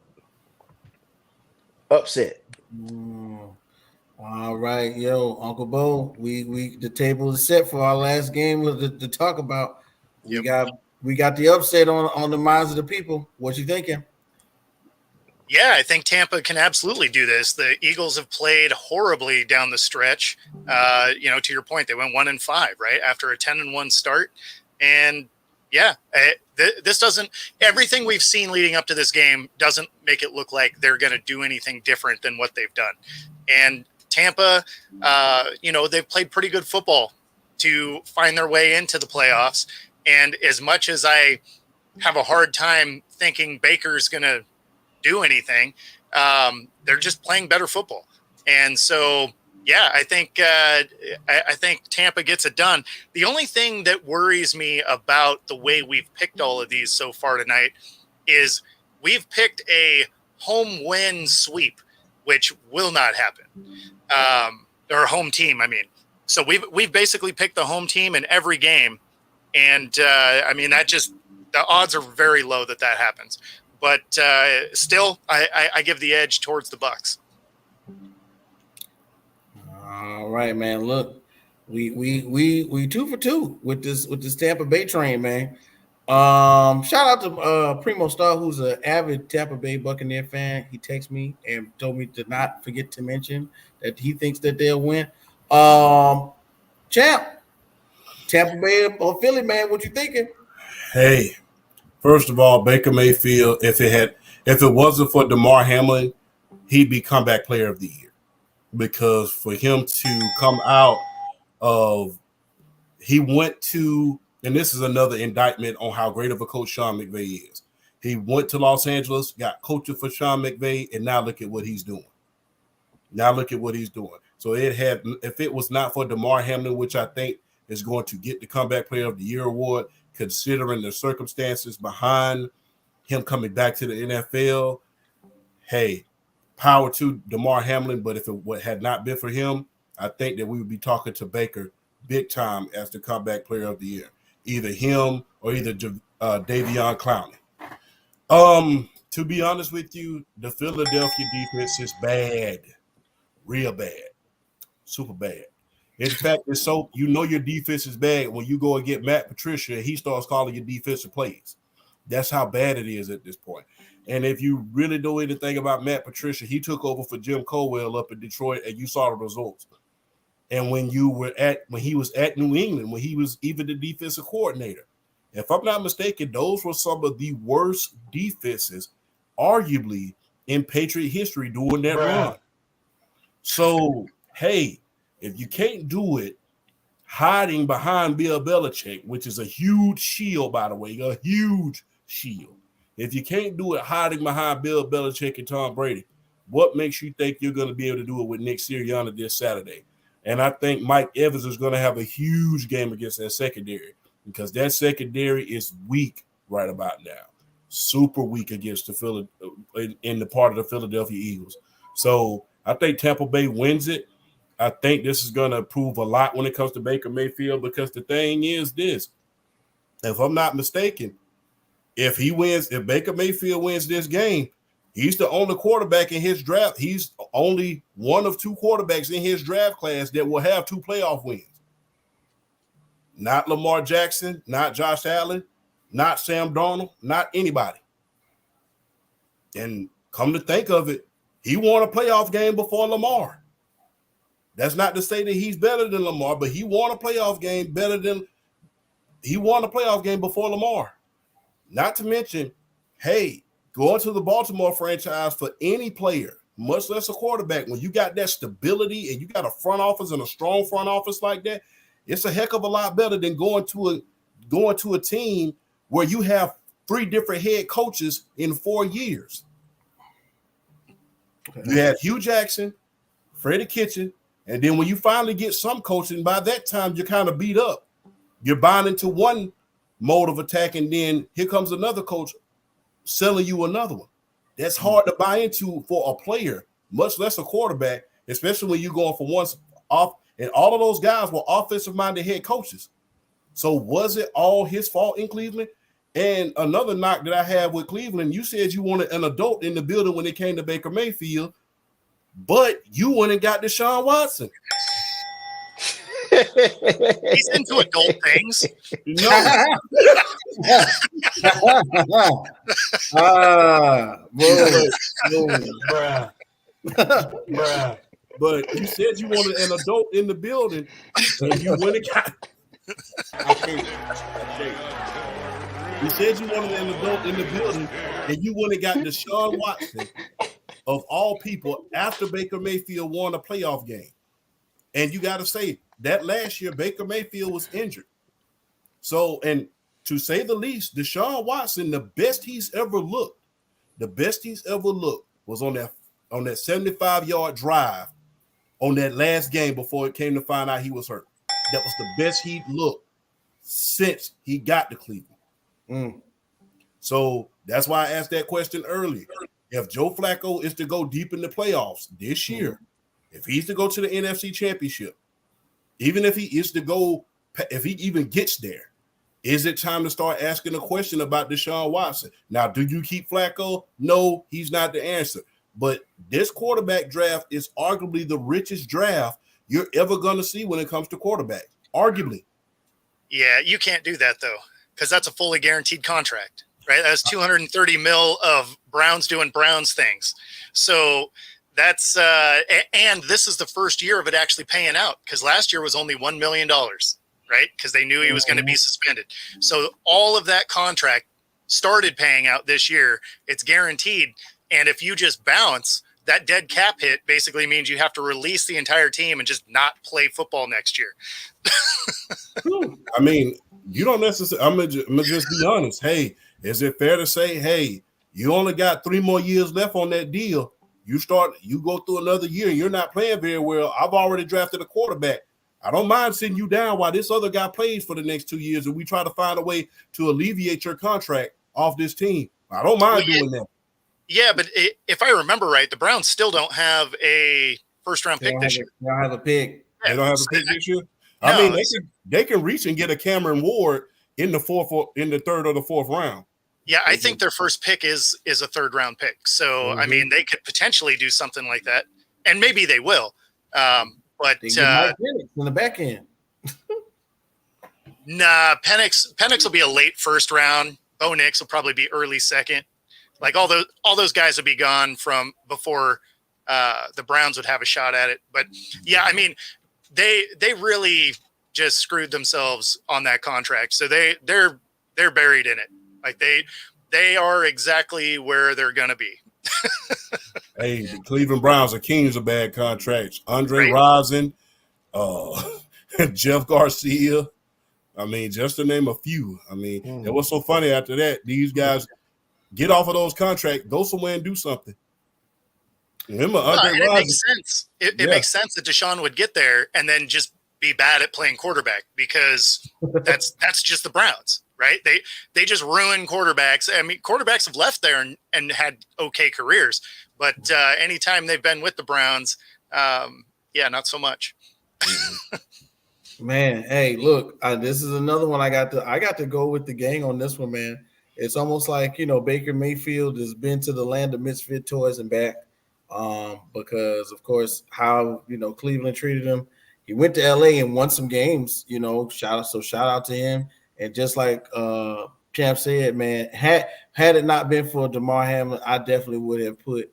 All right, yo, Uncle Bo, we the table is set for our last game to talk about. We got the upset on the minds of the people. What you thinking? Yeah, I think Tampa can absolutely do this. The Eagles have played horribly down the stretch. You know, to your point, they went 1-5, right, after a 10-1 start. And yeah, this doesn't. Everything we've seen leading up to this game doesn't make it look like they're going to do anything different than what they've done. And Tampa, you know, they've played pretty good football to find their way into the playoffs. And as much as I have a hard time thinking Baker's going to do anything, they're just playing better football. And so, yeah, I think Tampa gets it done. The only thing that worries me about the way we've picked all of these so far tonight is we've picked a home win sweep, which will not happen. Or home team, I mean. So we've basically picked the home team in every game, and I mean, that just, the odds are very low that happens. But still, I give the edge towards the Bucs. All right, man. Look, We 2 for 2 with this Tampa Bay train, man. Shout out to Primo Star, who's an avid Tampa Bay Buccaneer fan. He texted me and told me to not forget to mention that he thinks that they'll win. Champ, Tampa Bay or Philly, man, what you thinking? Hey, first of all, Baker Mayfield, if it wasn't for DeMar Hamlin, he'd be comeback player of the year. Because for him to come out of he went to, and this is another indictment on how great of a coach Sean McVay is. He went to Los Angeles, got coaching for Sean McVay, and now look at what he's doing. So if it was not for DeMar Hamlin, which I think is going to get the comeback player of the year award, considering the circumstances behind him coming back to the NFL, hey, power to DeMar Hamlin. But if it had not been for him, I think that we would be talking to Baker big time as the comeback player of the year. Either him or either Davion Clowney. To be honest with you, the Philadelphia defense is bad. Real bad. Super bad. In fact, it's so your defense is bad when you go and get Matt Patricia and he starts calling your defensive plays. That's how bad it is at this point. And if you really know anything about Matt Patricia, he took over for Jim Colwell up in Detroit, and you saw the results. And when he was at New England, when he was even the defensive coordinator, if I'm not mistaken, those were some of the worst defenses, arguably, in Patriot history during that run. So, hey, if you can't do it hiding behind Bill Belichick, which is a huge shield, by the way, a huge shield. If you can't do it hiding behind Bill Belichick and Tom Brady, what makes you think you're going to be able to do it with Nick Sirianni this Saturday? And I think Mike Evans is going to have a huge game against that secondary because that secondary is weak right about now. Super weak against in the part of the Philadelphia Eagles. So I think Tampa Bay wins it. I think this is going to prove a lot when it comes to Baker Mayfield because the thing is this. If I'm not mistaken, if Baker Mayfield wins this game, he's the only quarterback in his draft. He's only one of two quarterbacks in his draft class that will have 2 playoff wins. Not Lamar Jackson, not Josh Allen, not Sam Darnold, not anybody. And come to think of it, he won a playoff game before Lamar. That's not to say that he's better than Lamar, but he won a playoff game before Lamar. Not to mention, hey, going to the Baltimore franchise for any player, much less a quarterback, when you got that stability and you got a front office and a strong front office like that, it's a heck of a lot better than going to a team where you have 3 different head coaches in 4 years. Okay. You had Hugh Jackson, Freddie Kitchen, and then when you finally get some coaching, by that time you're kind of beat up. You're buying into one mode of attack, and then here comes another coach selling you another one. That's hard to buy into for a player, much less a quarterback, especially when you're going for once off. And all of those guys were offensive-minded head coaches. So was it all his fault in Cleveland? And another knock that I have with Cleveland, you said you wanted an adult in the building when it came to Baker Mayfield, but you went and got Deshaun Watson. He's into adult things. No. Bruh. But you said you wanted an adult in the building, and you went and got. I can't. You said you wanted an adult in the building, and you went and got Deshaun Watson, of all people, after Baker Mayfield won a playoff game. And you got to say that last year Baker Mayfield was injured. So, and to say the least, Deshaun Watson, the best he's ever looked was on that 75-yard drive on that last game before it came to find out he was hurt. That was the best he'd looked since he got to Cleveland. So that's why I asked that question earlier. If Joe Flacco is to go deep in the playoffs this year, if he's to go to the NFC Championship, even if he is to go, if he even gets there, is it time to start asking a question about Deshaun Watson? Now, do you keep Flacco? No, he's not the answer. But this quarterback draft is arguably the richest draft you're ever going to see when it comes to quarterback, arguably. Yeah, you can't do that though, because that's a fully guaranteed contract, right? That's 230 mil of Browns doing Browns things. So that's and this is the first year of it actually paying out, because last year was only $1 million, right? Because they knew he was going to be suspended. So all of that contract started paying out this year. It's guaranteed. And if you just bounce, that dead cap hit basically means you have to release the entire team and just not play football next year. I mean, you don't necessarily, I'm gonna just be honest. Hey, is it fair to say, hey, you only got 3 more years left on that deal? You go through another year and you're not playing very well. I've already drafted a quarterback. I don't mind sitting you down while this other guy plays for the next 2 years, and we try to find a way to alleviate your contract off this team. I don't mind doing that. Yeah, but if I remember right, the Browns still don't have a first-round pick this year. They don't have a pick. They don't have a pick this year? No, I mean, they can reach and get a Cameron Ward in the third or the fourth round. Yeah, I think their first pick is a third-round pick. So, I mean, they could potentially do something like that, and maybe they will. But They get Mike Penix in the back end. Nah, Penix will be a late first round. Bo Nix will probably be early second. Like all those guys would be gone from before the Browns would have a shot at it. But yeah, I mean, they really just screwed themselves on that contract. So they're buried in it. Like they are exactly where they're gonna be. Hey, the Cleveland Browns are kings of bad contracts. Andre Rison, Jeff Garcia. I mean, just to name a few. I mean, it was so funny after that. These guys get off of those contracts, go somewhere and do something. Remember, it makes sense. It makes sense that Deshaun would get there and then just be bad at playing quarterback, because that's just the Browns, right? They just ruin quarterbacks. I mean, quarterbacks have left there and had okay careers, but anytime they've been with the Browns, not so much. Man, hey, look, this is another one I got to go with the gang on this one, man. It's almost like, Baker Mayfield has been to the land of misfit toys and back, because of course how Cleveland treated him. He went to LA and won some games. Shout out to him. And just like Champ said, man, had it not been for DeMar Hamlin, I definitely would have put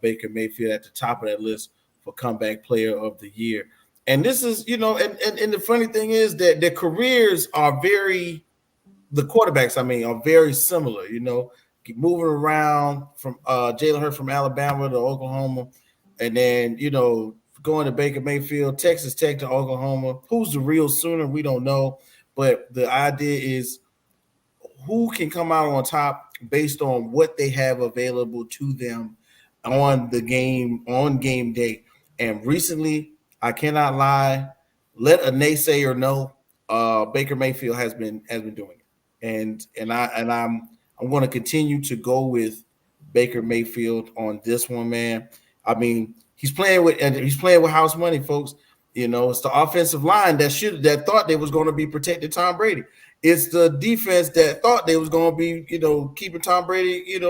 Baker Mayfield at the top of that list for comeback player of the year. And this is, and the funny thing is that their careers are the quarterbacks, are very similar, keep moving around from Jalen Hurts from Alabama to Oklahoma, and then, going to Baker Mayfield, Texas Tech to Oklahoma. Who's the real Sooner? We don't know. But the idea is who can come out on top based on what they have available to them on game day. And recently, I cannot lie, let a naysayer know, Baker Mayfield has been doing it. And I'm going to continue to go with Baker Mayfield on this one, man. I mean, he's playing with house money, folks. It's the offensive line that thought they was going to be protecting Tom Brady. It's the defense that thought they was going to be, keeping Tom Brady,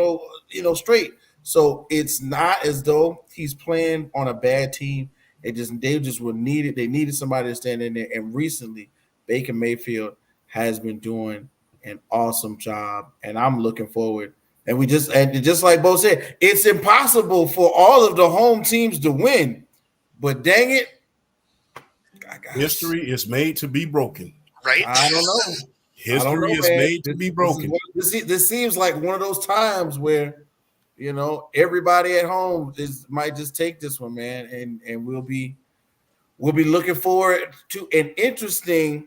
straight. So it's not as though he's playing on a bad team. They just were needed. They needed somebody to stand in there. And recently, Baker Mayfield has been doing an awesome job, and I'm looking forward. And just like Bo said, it's impossible for all of the home teams to win. But dang it, history is made to be broken. Right? I don't know. History is made to be broken. This seems like one of those times where, everybody at home might just take this one, man, and we'll be looking forward to an interesting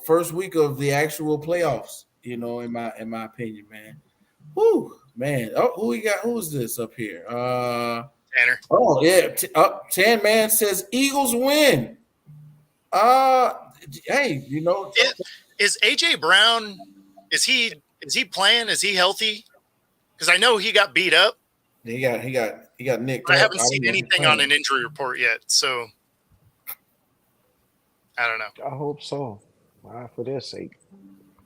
first week of the actual playoffs, in my opinion, man. Whoo, man. Oh, who we got? Who's this up here? Tanner. Oh, yeah. Tan Man says Eagles win. Hey, Is AJ Brown, is he playing? Is he healthy? Because I know he got beat up. He got nicked. I haven't seen anything on an injury report yet, so I don't know. I hope so. For their sake.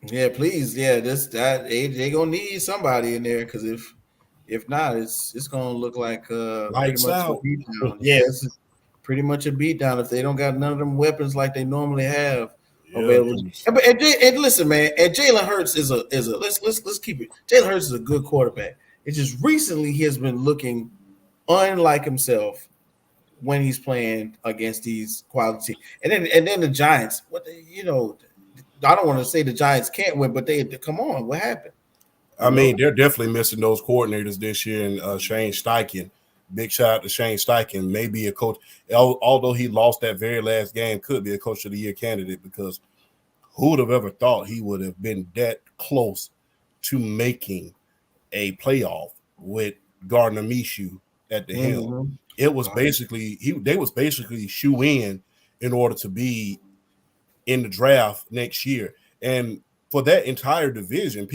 Yeah, please. Yeah, they gonna need somebody in there, because if not, it's gonna look like lights out. Yeah, pretty much a beatdown if they don't got none of them weapons like they normally have Yeah, available. And listen, man, and Jalen Hurts is a let's keep it. Jalen Hurts is a good quarterback. It's just recently he has been looking unlike himself when he's playing against these quality. And then the Giants, I don't want to say the Giants can't win, but they come on, what happened? I mean, they're definitely missing those coordinators this year, and Shane Steichen. Big shout out to Shane Steichen. Maybe a coach, although he lost that very last game, could be a coach of the year candidate because who would have ever thought he would have been that close to making a playoff with Gardner Minshew at the helm? It was basically they was basically shoe in order to be in the draft next year. And for that entire division,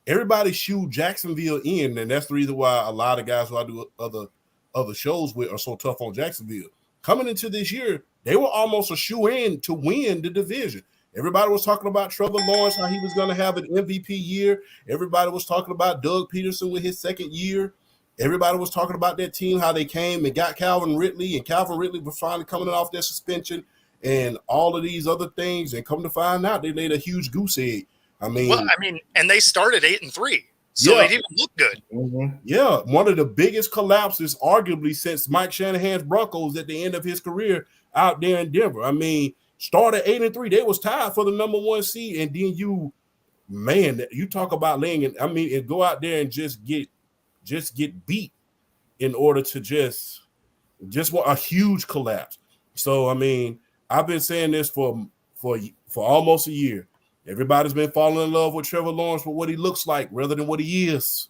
everybody shooed Jacksonville in, and that's the reason why a lot of guys who I do other shows with are so tough on Jacksonville. Coming into this year, they were almost a shoe in to win the division. Everybody was talking about Trevor Lawrence, how he was going to have an MVP year. Everybody was talking about Doug Peterson with his second year. Everybody was talking about that team, how they came and got Calvin Ridley, and Calvin Ridley was finally coming off their suspension and all of these other things. And come to find out, they laid a huge goose egg. And they started 8-3, so they didn't look good. Yeah, one of the biggest collapses, arguably, since Mike Shanahan's Broncos at the end of his career out there in Denver. I mean, started 8-3, they was tied for the number 1 seed, and then you talk about laying it. I mean, and go out there and just get beat in order to just want a huge collapse. So I mean, I've been saying this for almost a year. Everybody's been falling in love with Trevor Lawrence for what he looks like rather than what he is.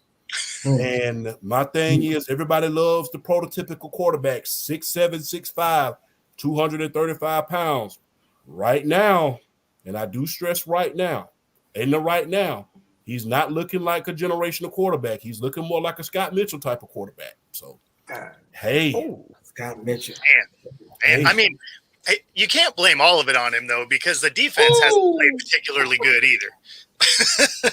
And my thing is, everybody loves the prototypical quarterback, 6'7", 6'5", 235 pounds. Right now, and I do stress right now, he's not looking like a generational quarterback. He's looking more like a Scott Mitchell type of quarterback. So, Scott Mitchell. Man. I mean, you can't blame all of it on him, though, because the defense hasn't played particularly good either.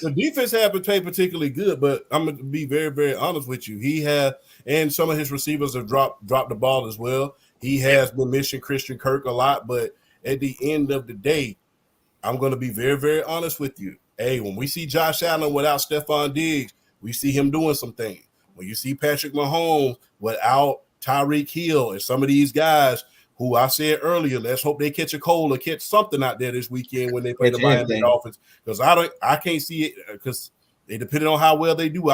The defense hasn't played particularly good, but I'm going to be very, very honest with you. He has, and some of his receivers have dropped the ball as well. He has been missing Christian Kirk a lot, but at the end of the day, I'm going to be very, very honest with you. Hey, when we see Josh Allen without Stephon Diggs, we see him doing some things. When you see Patrick Mahomes without Tyreek Hill and some of these guys who I said earlier, let's hope they catch a cold or catch something out there this weekend when they play the Miami Dolphins. Because I can't see it because it depending on how well they do.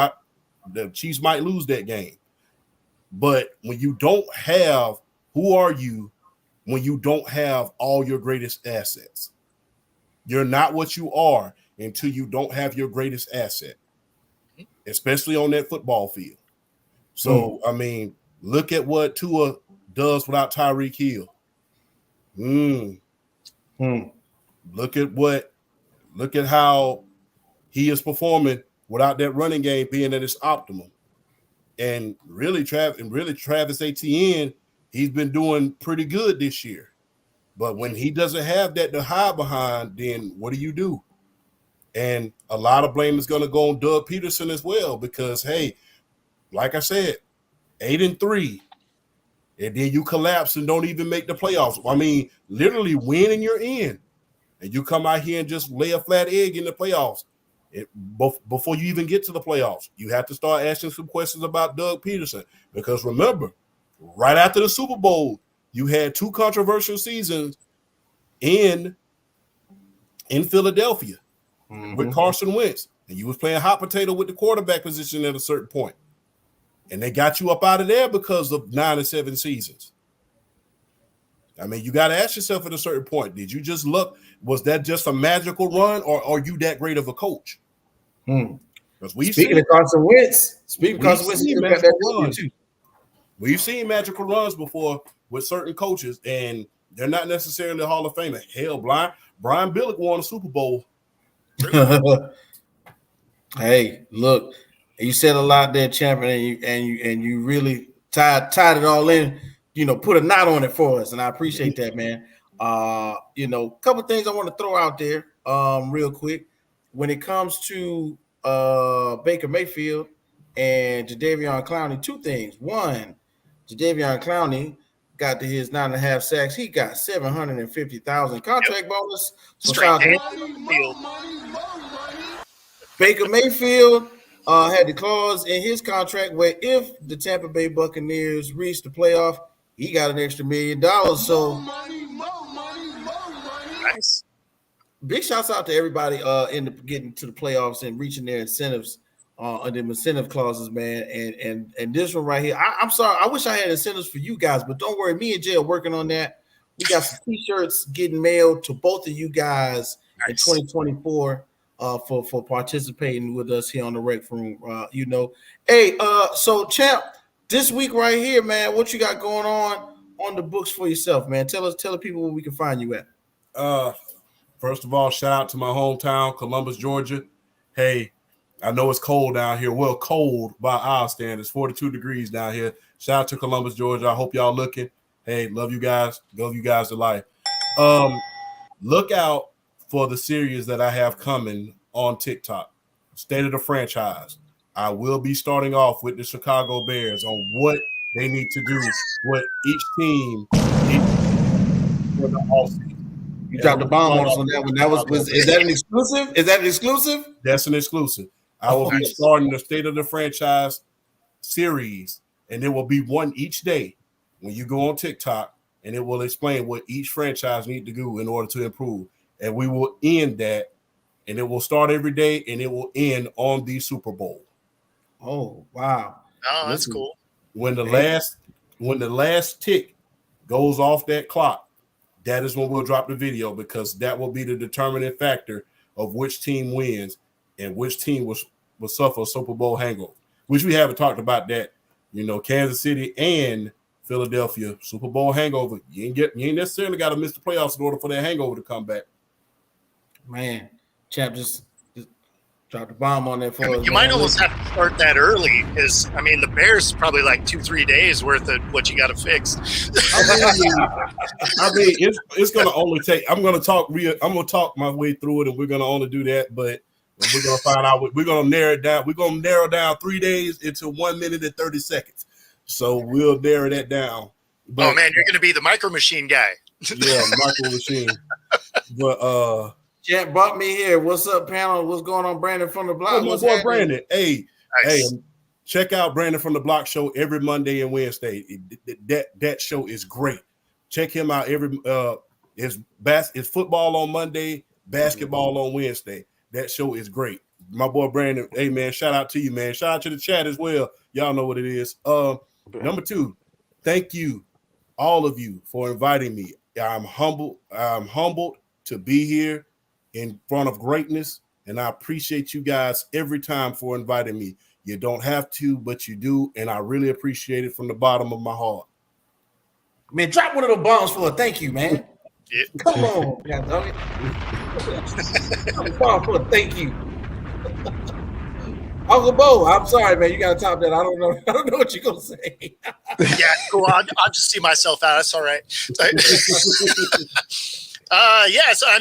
The Chiefs might lose that game. But when you don't have, who are you when you don't have all your greatest assets? You're not what you are until you don't have your greatest asset, especially on that football field. So, I mean, look at what Tua does without Tyreek Hill. Look at how he is performing without that running game being at its optimum. And really, Travis Etienne, he's been doing pretty good this year. But when he doesn't have that to hide behind, then what do? And a lot of blame is going to go on Doug Peterson as well because, hey, like I said, 8-3, and then you collapse and don't even make the playoffs. I mean, literally win and you're in, and you come out here and just lay a flat egg in the playoffs. Before you even get to the playoffs, you have to start asking some questions about Doug Peterson because remember, right after the Super Bowl, you had 2 controversial seasons in Philadelphia with Carson Wentz, and you was playing hot potato with the quarterback position at a certain point. And they got you up out of there because of 9-7 seasons. I mean, you got to ask yourself at a certain point, did you just look, was that just a magical run or are you that great of a coach? Because Speaking of Carson Wentz, we've seen magical runs before with certain coaches, and they're not necessarily Hall of Famer. Hell, Brian Billick won a Super Bowl. Hey, look, you said a lot there, champion, and you really tied it all in. Put a knot on it for us, and I appreciate that, man. Couple things I want to throw out there, real quick. When it comes to Baker Mayfield and Jadeveon Clowney, 2 things. One, Jadeveon Clowney got to his 9.5 sacks. He got $750,000 contract bonus. So Straight shout out days to on the field. Baker Mayfield. Had the clause in his contract where if the Tampa Bay Buccaneers reach the playoff, he got an extra $1 million. So Nice. big shouts out to everybody getting to the playoffs and reaching their incentives on them incentive clauses, man. And this one right here, I'm sorry, I wish I had incentives for you guys, but don't worry, me and Jay are working on that. We got some t-shirts getting mailed to both of you guys in 2024 for participating with us here on the Rec Room. Hey, so Champ, this week right here, man, what you got going on the books for yourself, man? Tell the people where we can find you at. First of all, shout out to my hometown, Columbus, Georgia. Hey, I know it's cold down here. Well, cold by our standards, 42 degrees down here. Shout out to Columbus, Georgia. I hope y'all looking. Hey, love you guys. Love you guys to life. Look out for the series that I have coming on TikTok. State of the Franchise. I will be starting off with the Chicago Bears on what they need to do, what each team needs for the offseason. You dropped the bomb on us on that one. Is that an exclusive? Is that an exclusive? That's an exclusive. I will be starting the State of the Franchise series, and there will be one each day when you go on TikTok, and it will explain what each franchise need to do in order to improve. And we will end that, and it will start every day, and it will end on the Super Bowl. Oh, wow. Oh, that's cool. When the last tick goes off that clock, that is when we'll drop the video, because that will be the determining factor of which team wins and which team will suffer a Super Bowl hangover, which we haven't talked about that. Kansas City and Philadelphia, Super Bowl hangover. You ain't necessarily got to miss the playoffs in order for that hangover to come back. Man, Champ just dropped the bomb on that for us. You might almost have to start that early, because the Bears probably like 2-3 days worth of what you got to fix. It's gonna only take. I'm gonna talk my way through it, and we're gonna only do that. But we're gonna find out. We're gonna narrow it down. We're gonna narrow down 3 days into 1 minute and 30 seconds. So we'll narrow that down. But, oh man, you're gonna be the micro machine guy. Yeah, micro machine. But Champ brought me here. What's up, panel? What's going on, Brandon from the Block? My boy Brandon. Hey, check out Brandon from the Block show every Monday and Wednesday. That show is great. Check him out every his football on Monday, basketball on Wednesday. That show is great. My boy Brandon. Hey man, shout out to you, man. Shout out to the chat as well. Y'all know what it is. Number 2, thank you, all of you, for inviting me. I'm humbled to be here in front of greatness, and I appreciate you guys every time for inviting me. You don't have to, but you do, and I really appreciate it from the bottom of my heart. Man, drop one of those bombs for a thank you, man. Yeah. Come on, goddammit. Bomb for a thank you. Uncle Bo, I'm sorry, man. You gotta top that. I don't know what you're gonna say. Yeah, cool. I'll just see myself out. That's all right. So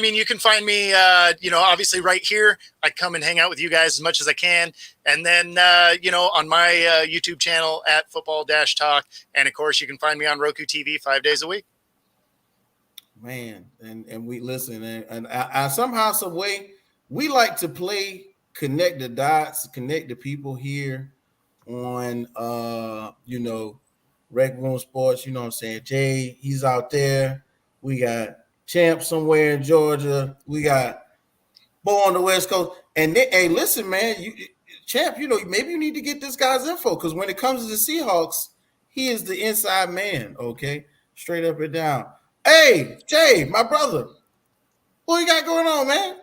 you can find me, obviously right here. I come and hang out with you guys as much as I can. And then, on my YouTube channel at Football-Talk. And of course, you can find me on Roku TV 5 days a week. Man, and we listen. And I somehow, some way, we like to connect the dots, connect the people here on, Rec Room Sports. You know what I'm saying? Jay, he's out there. We got Champ somewhere in Georgia. We got Bo on the West Coast. And hey, listen, man, Champ, maybe you need to get this guy's info, because when it comes to the Seahawks, he is the inside man, okay? Straight up and down. Hey, Jay, my brother, what you got going on, man?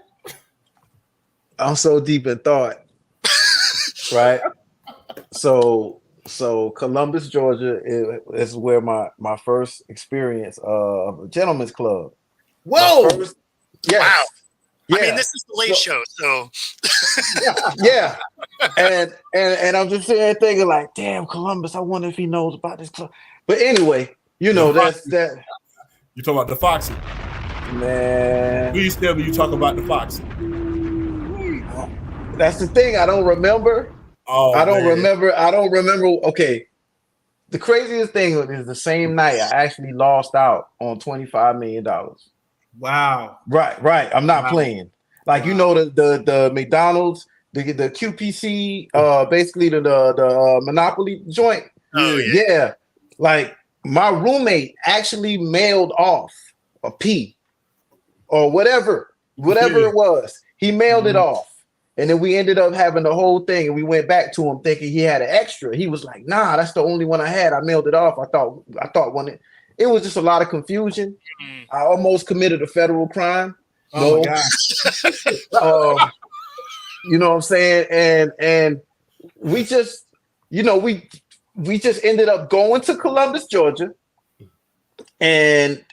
I'm so deep in thought, right? So Columbus, Georgia is where my first experience of a gentleman's club. Whoa! Yes. Wow. Yeah. This is the late show, so yeah. And I'm just sitting there thinking like, damn, Columbus, I wonder if he knows about this club. But anyway, that's that. You talking about the Foxy? Man. Please tell me you talk about the Foxy. That's the thing. I don't remember. Oh, I don't remember. Okay. the craziest thing is the same night I actually lost out on $25 million. Wow. Right. I'm not playing. Like you know the McDonald's, the QPC, basically the Monopoly joint. Oh, Yeah. Like my roommate actually mailed off a P or whatever it was. He mailed it off. And then we ended up having the whole thing, and we went back to him thinking he had an extra. He was like, "Nah, that's the only one I had. I mailed it off. I thought one." It was just a lot of confusion. I almost committed a federal crime. Oh my God. You know what I'm saying? And we just, we just ended up going to Columbus, Georgia, and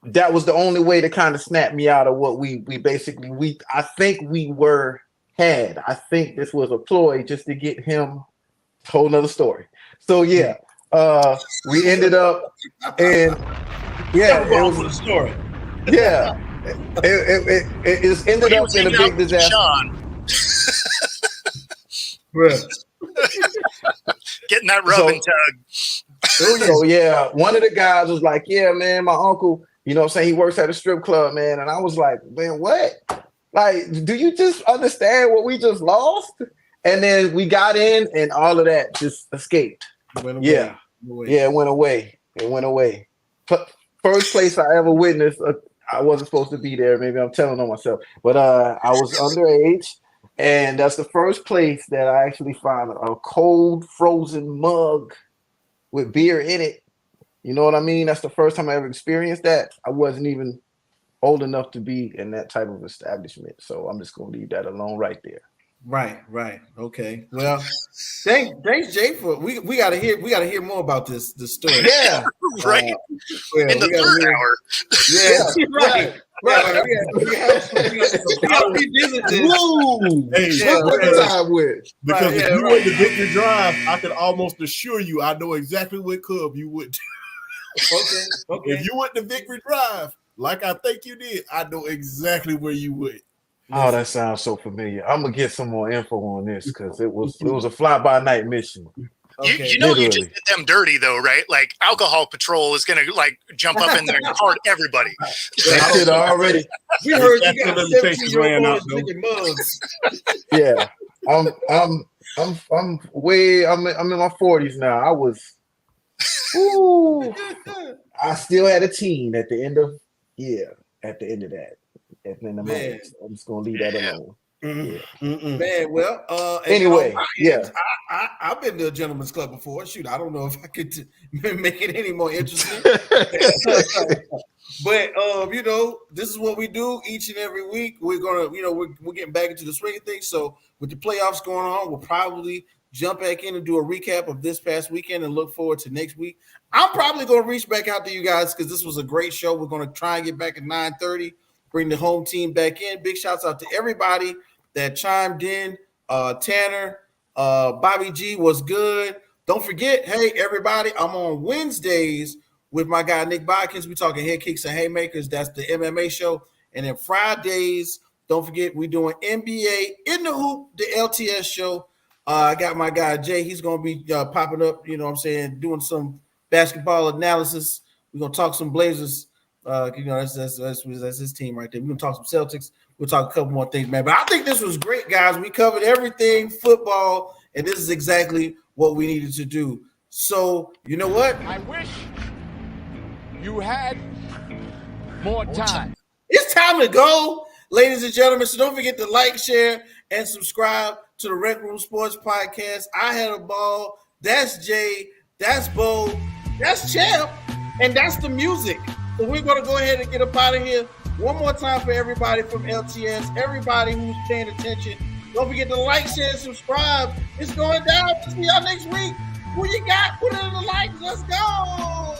that was the only way to kind of snap me out of what we basically I think we had. I think this was a ploy just to get him. Whole nother story. So yeah, we ended up and it was a story. Yeah, it ended up in a big disaster. Getting that rub and tug. So yeah, one of the guys was like, "Yeah, man, my uncle." You know what I'm saying? He works at a strip club, man. And I was like, man, what? Like, do you just understand what we just lost? And then we got in and all of that just escaped. It went away. First place I ever witnessed, I wasn't supposed to be there. Maybe I'm telling on myself. But I was underage. And that's the first place that I actually found a cold, frozen mug with beer in it. You know what I mean? That's the first time I ever experienced that. I wasn't even old enough to be in that type of establishment. So I'm just going to leave that alone right there. Right. Okay. Well, thanks, Jay, for we gotta hear more about this story. Yeah. Right. In the third hour. Yeah. Right. We gotta revisit this. Because if you went to Victory Drive, I could almost assure you I know exactly what club you went to. Okay. If you went to Victory Drive, like I think you did, I know exactly where you went. Oh, that sounds so familiar. I'm gonna get some more info on this because it was a fly-by-night mission. Okay. You know, you just did them dirty though, right? Like Alcohol Patrol is gonna like jump up in there and card everybody. That shit already. We heard you got 17-year-old boys drinking mugs. Yeah, I'm in my 40s now. I was. I still had a teen at the end of that. In the moment. I'm just gonna leave that alone. Man, well, anyway, I've been to a gentleman's club before. Shoot, I don't know if I could make it any more interesting. But this is what we do each and every week. We're gonna, we're getting back into the swing of things. So with the playoffs going on, we'll probably jump back in and do a recap of this past weekend and look forward to next week. I'm probably gonna reach back out to you guys because this was a great show. We're gonna try and get back at 9:30. Bring the home team back in. Big shouts out to everybody that chimed in. Tanner, Bobby G was good. Don't forget, hey, everybody, I'm on Wednesdays with my guy, Nick Bodkins. We're talking head kicks and haymakers. That's the MMA show. And then Fridays, don't forget, we're doing NBA in the Hoop, the LTS show. I got my guy, Jay. He's going to be popping up, doing some basketball analysis. We're going to talk some Blazers. That's his team right there. We're gonna talk some Celtics. We'll talk a couple more things, man. But I think this was great, guys. We covered everything football, and this is exactly what we needed to do. So you know what? I wish you had more time. It's time to go, ladies and gentlemen. So don't forget to like, share, and subscribe to the Rec Room Sports Podcast. I had a ball. That's Jay. That's Bo. That's Champ. And that's the music. So we're going to go ahead and get up out of here. One more time for everybody from LTS, everybody who's paying attention. Don't forget to like, share, and subscribe. It's going down. See y'all next week. Who you got? Put it in the likes. Let's go.